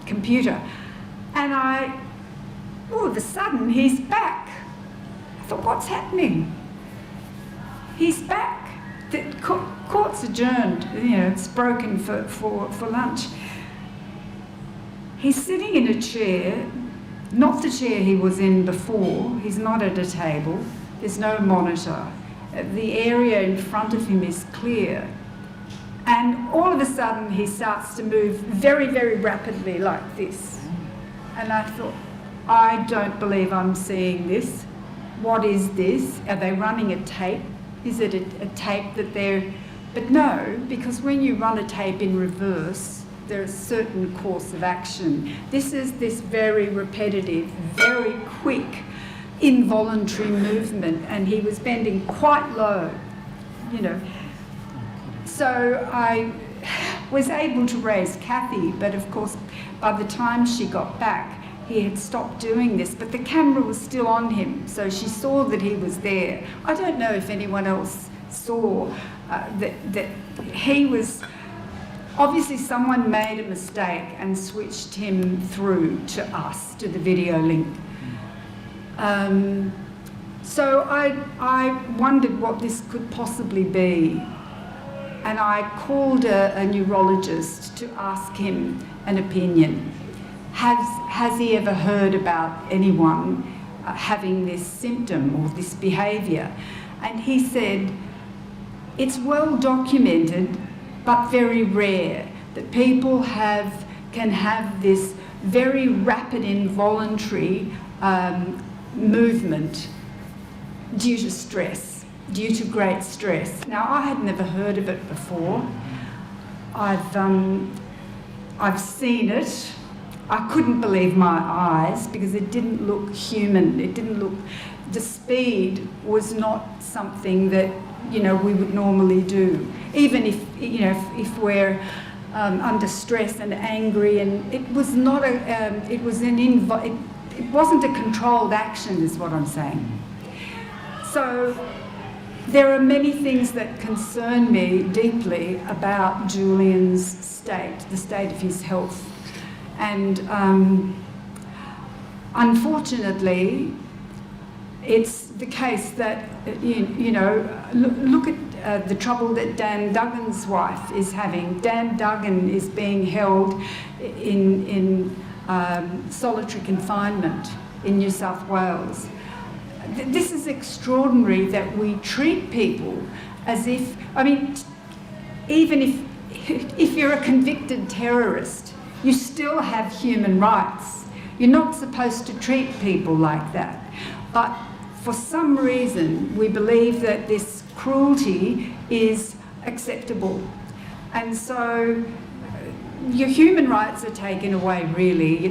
computer. And all of a sudden, he's back. I thought, what's happening? He's back. The court's adjourned. You know, it's broken for lunch. He's sitting in a chair, not the chair he was in before. He's not at a table. There's no monitor. The area in front of him is clear. And all of a sudden, he starts to move very, very rapidly like this. And I thought, I don't believe I'm seeing this. What is this? Are they running a tape? Is it a tape that they're... But no, because when you run a tape in reverse, there's a certain course of action. This is this very repetitive, very quick, involuntary movement, and he was bending quite low, you know. So I was able to raise Kathy, but of course, by the time she got back, he had stopped doing this, but the camera was still on him, so she saw that he was there. I don't know if anyone else saw that he was... Obviously, someone made a mistake and switched him through to us, to the video link. So I wondered what this could possibly be. And I called a neurologist to ask him an opinion. Has he ever heard about anyone having this symptom or this behaviour? And he said, it's well documented, but very rare, that people can have this very rapid involuntary movement due to stress, due to great stress. Now, I had never heard of it before. I've seen it. I couldn't believe my eyes because it didn't look human. It didn't look... The speed was not something that, you know, we would normally do. Even if, you know, if we're under stress and angry, and it was not it wasn't a controlled action, is what I'm saying. So there are many things that concern me deeply about Julian's state, the state of his health. And unfortunately, it's the case that, you know, look at the trouble that Dan Duggan's wife is having. Dan Duggan is being held in solitary confinement in New South Wales. This is extraordinary that we treat people as if, I mean, even if you're a convicted terrorist, you still have human rights. You're not supposed to treat people like that. But for some reason, we believe that this cruelty is acceptable. And so your human rights are taken away, really.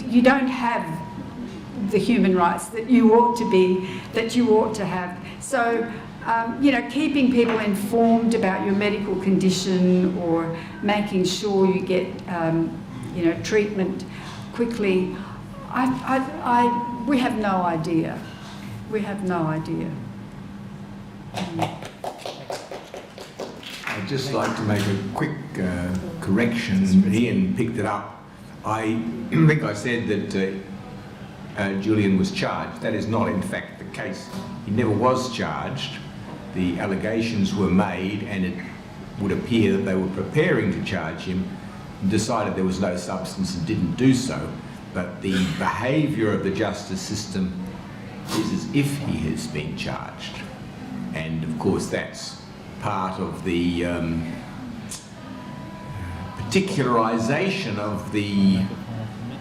You don't have the human rights that you ought to have. So, you know, keeping people informed about your medical condition or making sure you get, you know, treatment quickly, we have no idea. We have no idea. I'd just like to make a quick correction. Ian picked it up. I think I said that Julian was charged. That is not, in fact, the case. He never was charged. the allegations were made and it would appear that they were preparing to charge him, decided there was no substance and didn't do so. But the behaviour of the justice system is as if he has been charged. And of course that's part of the particularisation of the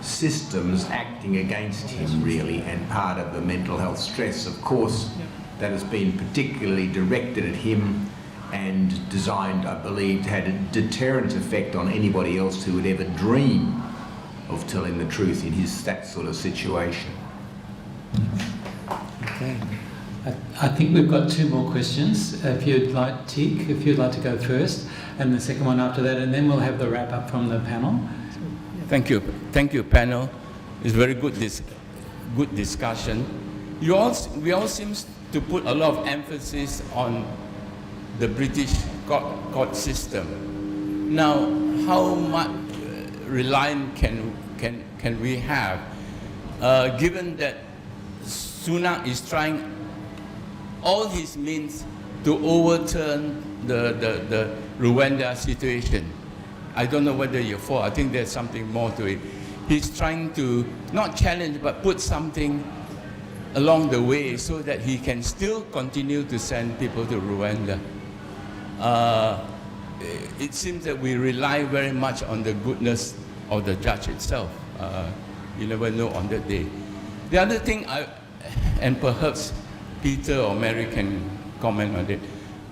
systems acting against him, really, and part of the mental health stress, of course, that has been particularly directed at him and designed, I believe, to have a deterrent effect on anybody else who would ever dream of telling the truth in that sort of situation. Okay. I think we've got two more questions. If you'd like, Tik, if you'd like to go first, and the second one after that, and then we'll have the wrap up from the panel. Thank you, panel. It's very good discussion. We all seem to put a lot of emphasis on the British court system. Now, how much reliance can we have, given that Sunak is trying all his means to overturn the Rwanda situation? I don't know whether you're for. I think there's something more to it. He's trying to not challenge, but put something along the way so that he can still continue to send people to Rwanda. It seems that we rely very much on the goodness of the judge itself. You never know on that day. The other thing, and perhaps Peter or Mary can comment on it.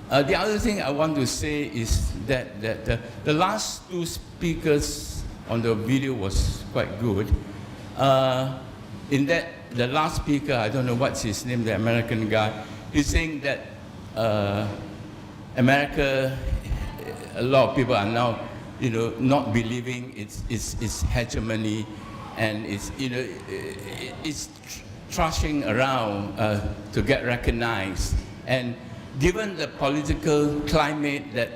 The other thing I want to say is that the last two speakers on the video was quite good. In that, the last speaker, I don't know what's his name, the American guy, he's saying that America, a lot of people are now, not believing its hegemony, and it's thrashing around to get recognized. And given the political climate that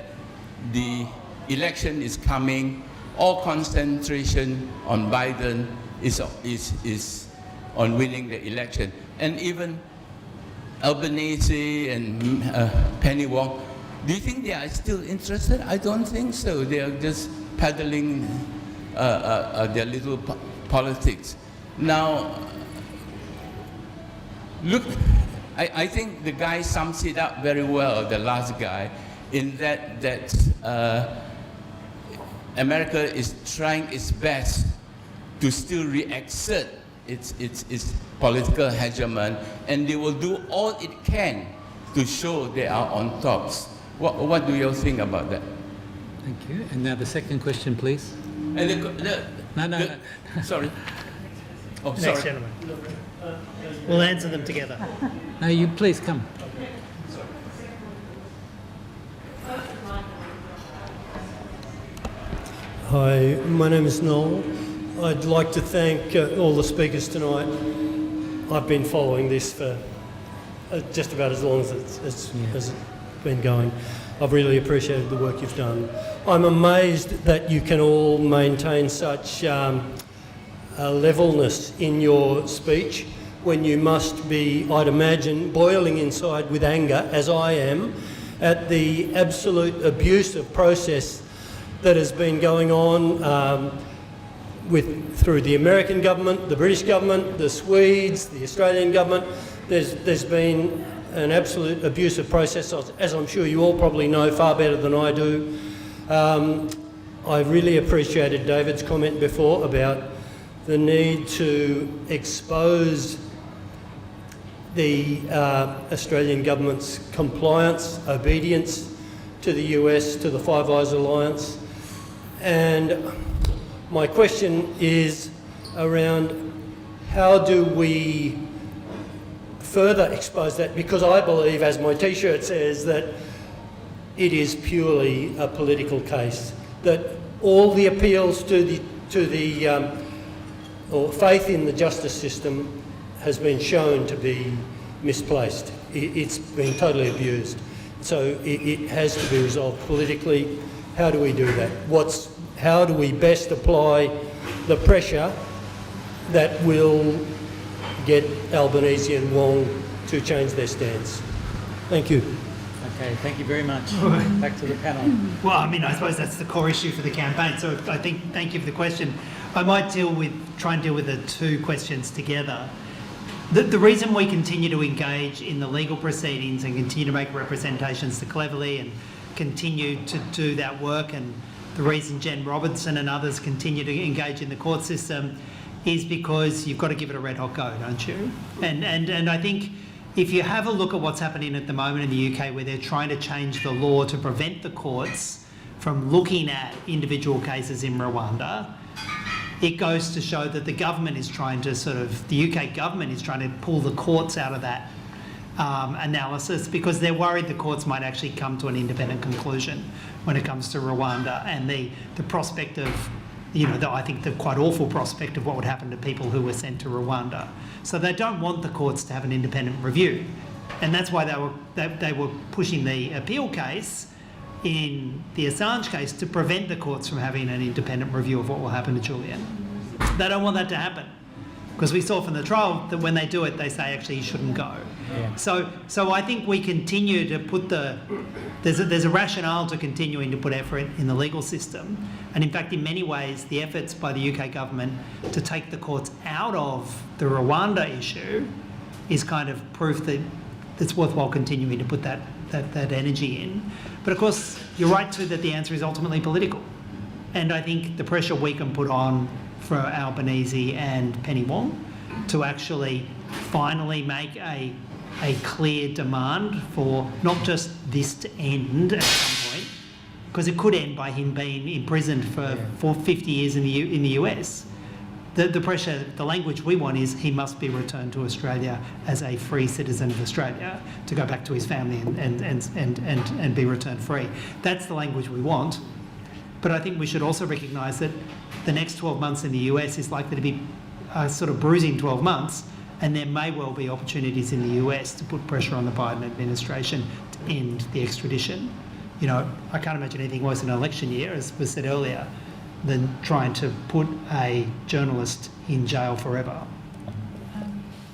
the election is coming, all concentration on Biden is on winning the election. And even Albanese and Penny Wong, do you think they are still interested? I don't think so. They are just peddling their little politics. Now, look, I think the guy sums it up very well, the last guy, in that America is trying its best to still re-exert its political hegemony, and they will do all it can to show they are on top. What do you think about that? Thank you. And now the second question, please. And No. Sorry. Oh, Next sorry. gentleman. We'll answer them together. No, you please come. Hi, my name is Noel. I'd like to thank all the speakers tonight. I've been following this for just about as long as it's been going. I've really appreciated the work you've done. I'm amazed that you can all maintain such levelness in your speech when you must be, I'd imagine, boiling inside with anger, as I am, at the absolute abusive process that has been going on through the American government, the British government, the Swedes, the Australian government. There's been an absolute abusive process, as I'm sure you all probably know far better than I do. I really appreciated David's comment before about the need to expose the Australian government's compliance, obedience to the US, to the Five Eyes Alliance. And my question is around how do we further expose that, because I believe, as my T-shirt says, that it is purely a political case, that all the appeals to the or faith in the justice system has been shown to be misplaced. It's been totally abused. So it has to be resolved politically. How do we do that? How do we best apply the pressure that will get Albanese and Wong to change their stance? Thank you. Okay, thank you very much. Back to the panel. Well, I mean, I suppose that's the core issue for the campaign. So I think, thank you for the question. I might try and deal with the two questions together. The reason we continue to engage in the legal proceedings and continue to make representations to Cleverly and continue to do that work, and the reason Jen Robertson and others continue to engage in the court system, is because you've got to give it a red hot go, don't you? And I think if you have a look at what's happening at the moment in the UK, where they're trying to change the law to prevent the courts from looking at individual cases in Rwanda, it goes to show that the government is trying to the UK government is trying to pull the courts out of that analysis, because they're worried the courts might actually come to an independent conclusion when it comes to Rwanda, and the prospect of, I think the quite awful prospect of what would happen to people who were sent to Rwanda. So they don't want the courts to have an independent review, and that's why they were pushing the appeal case in the Assange case to prevent the courts from having an independent review of what will happen to Julian. They don't want that to happen, because we saw from the trial that when they do it, they say actually he shouldn't go. Yeah. So I think we continue to put there's a rationale to continuing to put effort in the legal system, and in fact in many ways the efforts by the UK government to take the courts out of the Rwanda issue is kind of proof that it's worthwhile continuing to put that energy in. But of course you're right too that the answer is ultimately political, and I think the pressure we can put on for Albanese and Penny Wong to actually finally make a clear demand for not just this to end at some point, because it could end by him being imprisoned for 50 years in the US. The pressure, the language we want is he must be returned to Australia as a free citizen of Australia, to go back to his family and be returned free. That's the language we want. But I think we should also recognise that the next 12 months in the US is likely to be a sort of bruising 12 months, and there may well be opportunities in the US to put pressure on the Biden administration to end the extradition. I can't imagine anything worse in an election year, as was said earlier, than trying to put a journalist in jail forever.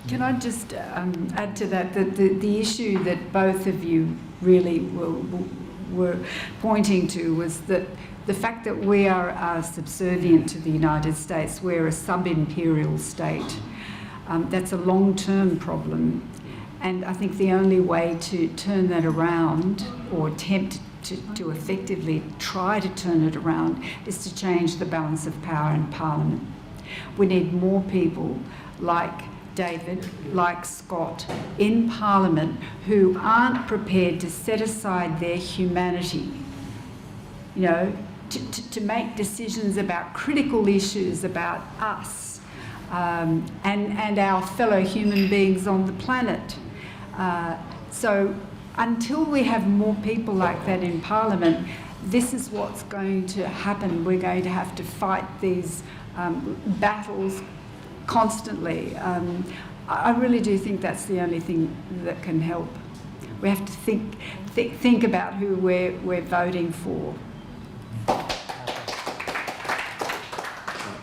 Can I just add to that, the issue that both of you really were pointing to was that the fact that we are subservient to the United States, we're a sub-imperial state. That's a long-term problem, and I think the only way to turn that around, or attempt to effectively try to turn it around, is to change the balance of power in Parliament. We need more people like David, like Scott, in Parliament who aren't prepared to set aside their humanity, to make decisions about critical issues about us and our fellow human beings on the planet. So until we have more people like that in Parliament, this is what's going to happen. We're going to have to fight these battles constantly. I really do think that's the only thing that can help. We have to think about who we're voting for.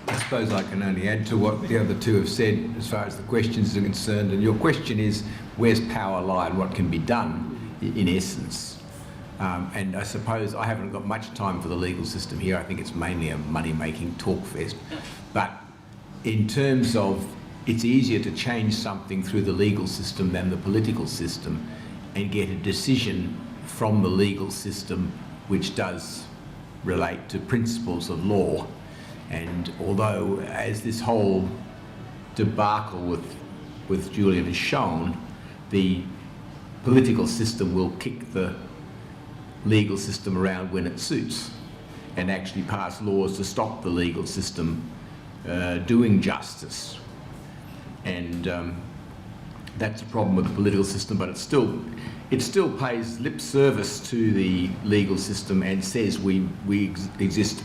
I suppose I can only add to what the other two have said as far as the questions are concerned. And your question is, where's power lie and what can be done, in essence? And I suppose I haven't got much time for the legal system here. I think it's mainly a money-making talk fest. But in terms of, it's easier to change something through the legal system than the political system, and get a decision from the legal system which does relate to principles of law. And although, as this whole debacle with Julian has shown, the political system will kick the legal system around when it suits, and actually pass laws to stop the legal system doing justice. And that's a problem with the political system, but it still pays lip service to the legal system and says we exist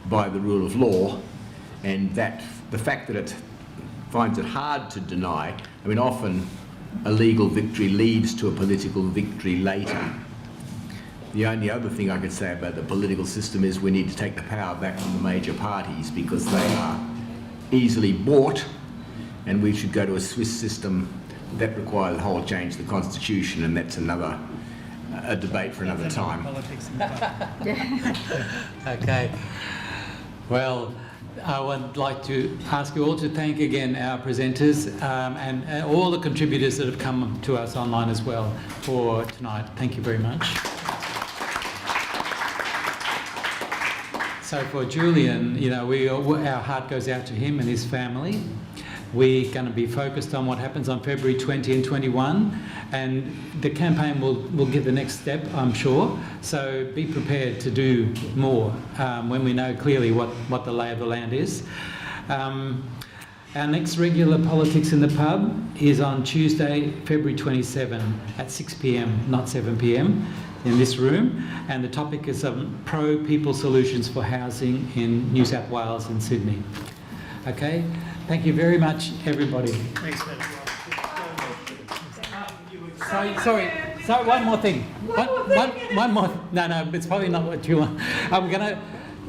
by the rule of law, and that the fact that it finds it hard to deny. I mean, often a legal victory leads to a political victory later. The only other thing I could say about the political system is we need to take the power back from the major parties, because they are easily bought, and we should go to a Swiss system that requires a whole change of the constitution, and that's another a debate for another time. Okay. Well, I would like to ask you all to thank again our presenters and all the contributors that have come to us online as well for tonight. Thank you very much. So for Julian, you know, our heart goes out to him and his family. We're going to be focused on what happens on February 20 and 21, and the campaign will give the next step, I'm sure. So be prepared to do more when we know clearly what the lay of the land is. Our next regular Politics in the Pub is on Tuesday, February 27 at 6 p.m, not 7 p.m, in this room. And the topic is pro-people solutions for housing in New South Wales and Sydney. Okay? Thank you very much, everybody. Thanks, Sorry, one more thing. One more. No, it's probably not what you want.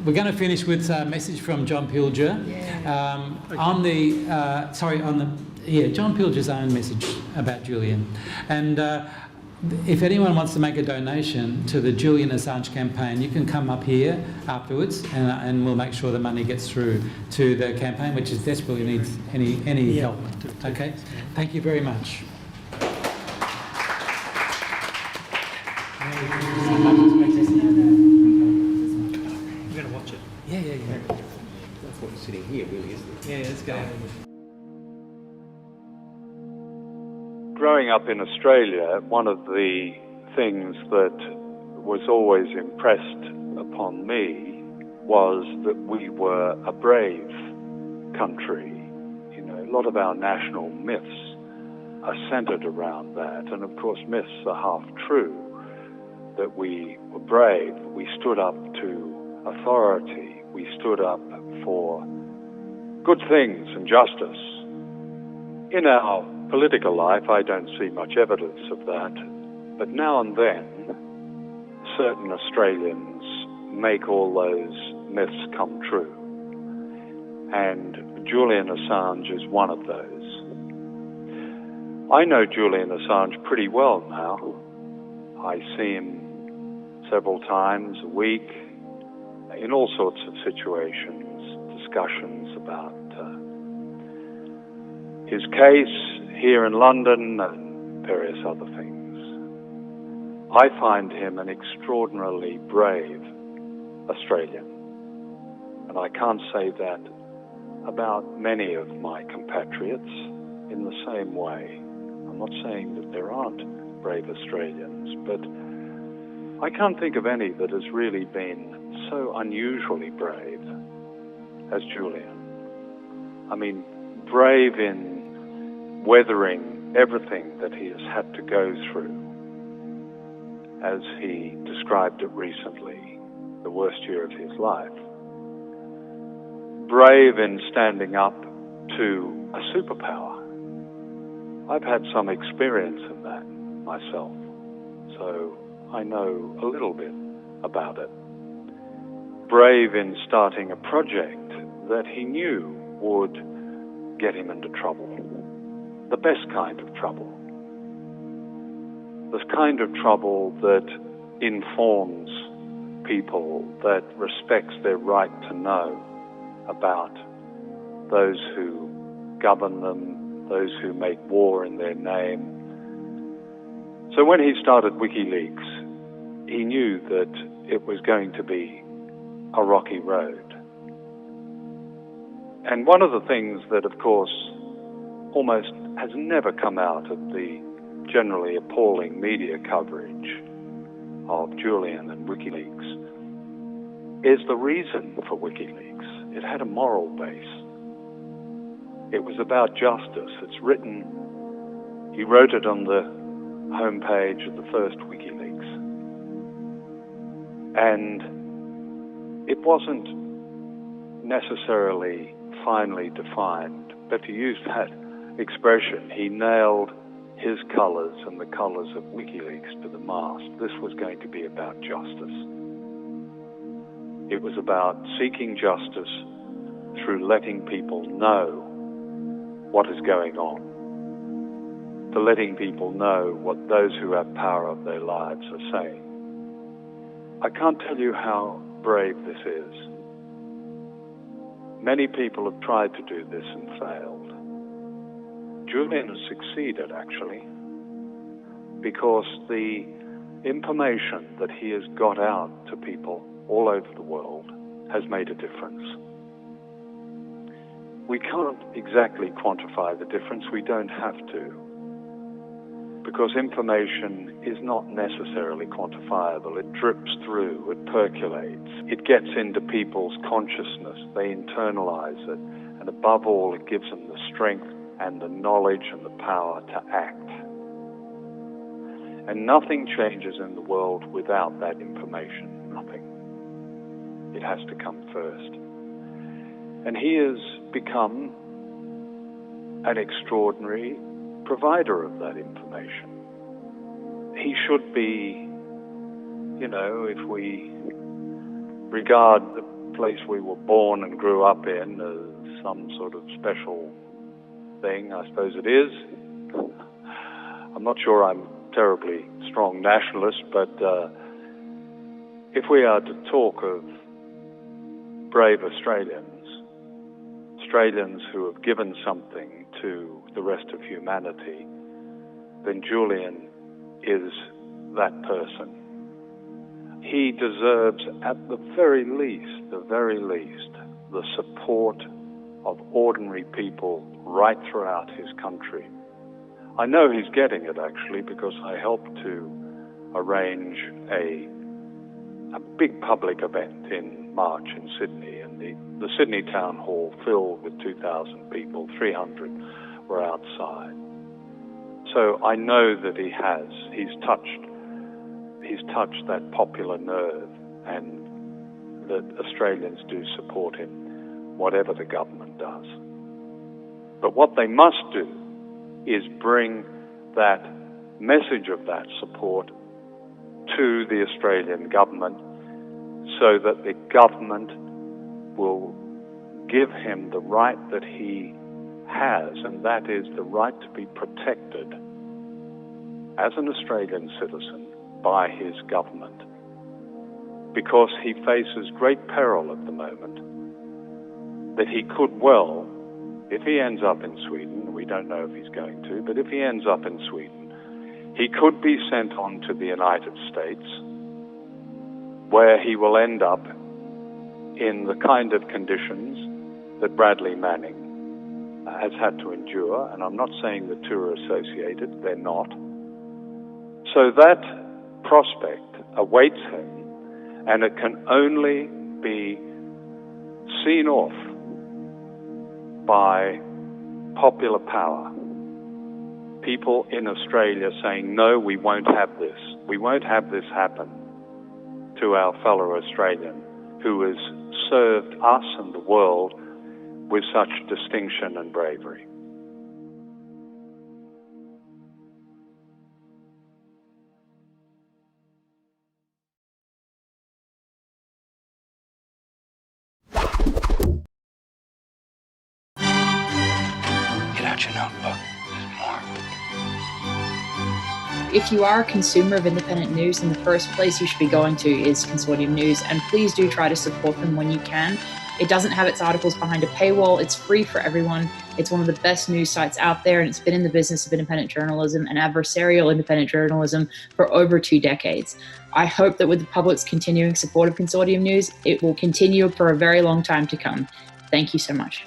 We're gonna finish with a message from John Pilger John Pilger's own message about Julian. And if anyone wants to make a donation to the Julian Assange campaign, you can come up here afterwards, and we'll make sure the money gets through to the campaign, which is desperately needs any help. Okay, thank you very much. We're going to watch it. Yeah. That's what you're sitting here, really, isn't it? Yeah, let's go. Growing up in Australia, one of the things that was always impressed upon me was that we were a brave country. You know, a lot of our national myths are centered around that, and of course myths are half true, that we were brave, we stood up to authority, we stood up for good things and justice. In our political life, I don't see much evidence of that, but now and then, certain Australians make all those myths come true. And Julian Assange is one of those. I know Julian Assange pretty well now. I see him several times a week in all sorts of situations, discussions about his case here in London and various other things. I find him an extraordinarily brave Australian, and I can't say that about many of my compatriots in the same way. I'm not saying that there aren't brave Australians, but I can't think of any that has really been so unusually brave as Julian. I mean, brave in weathering everything that he has had to go through, as he described it recently, the worst year of his life. Brave in standing up to a superpower. I've had some experience in that myself, so I know a little bit about it. Brave in starting a project that he knew would get him into trouble. The best kind of trouble. The kind of trouble that informs people, that respects their right to know about those who govern them, those who make war in their name. So when he started WikiLeaks, he knew that it was going to be a rocky road. And one of the things that, of course, almost has never come out of the generally appalling media coverage of Julian and WikiLeaks is the reason for WikiLeaks. It had a moral base. It was about justice. It's written, he wrote it on the homepage of the first WikiLeaks. And it wasn't necessarily finely defined, but to use that expression, he nailed his colours and the colours of WikiLeaks to the mast. This was going to be about justice. It was about seeking justice through letting people know what is going on. to letting people know what those who have power of their lives are saying. I can't tell you how brave this is. Many people have tried to do this and failed. Julian has succeeded, actually, because the information that he has got out to people all over the world has made a difference. We can't exactly quantify the difference. We don't have to, because information is not necessarily quantifiable. It drips through, it percolates, it gets into people's consciousness, they internalize it, and above all, it gives them the strength and the knowledge and the power to act. And nothing changes in the world without that information, nothing. It has to come first. And he has become an extraordinary provider of that information. He should be, if we regard the place we were born and grew up in as some sort of special thing, I suppose it is. I'm not sure I'm a terribly strong nationalist, but if we are to talk of brave Australians who have given something to the rest of humanity, then Julian is that person. He deserves, at the very least, the support of ordinary people right throughout his country. I know he's getting it, actually, because I helped to arrange a big public event in March in Sydney, and the Sydney Town Hall filled with 2,000 people, 300 were outside. So I know that he's touched that popular nerve, and that Australians do support him, whatever the government does. But what they must do is bring that message of that support to the Australian government, so that the government will give him the right that he has, and that is the right to be protected as an Australian citizen by his government, because he faces great peril at the moment, that he could well, if he ends up in Sweden, we don't know if he's going to, but if he ends up in Sweden, he could be sent on to the United States, where he will end up in the kind of conditions that Bradley Manning has had to endure, and I'm not saying the two are associated, they're not. So that prospect awaits him, and it can only be seen off by popular power. People in Australia saying, no, we won't have this. We won't have this happen to our fellow Australian who has served us and the world with such distinction and bravery. Get out your notebook. There's more. If you are a consumer of independent news, then the first place you should be going to is Consortium News, and please do try to support them when you can. It doesn't have its articles behind a paywall. It's free for everyone. It's one of the best news sites out there, and it's been in the business of independent journalism and adversarial independent journalism for over 2 decades. I hope that with the public's continuing support of Consortium News, it will continue for a very long time to come. Thank you so much.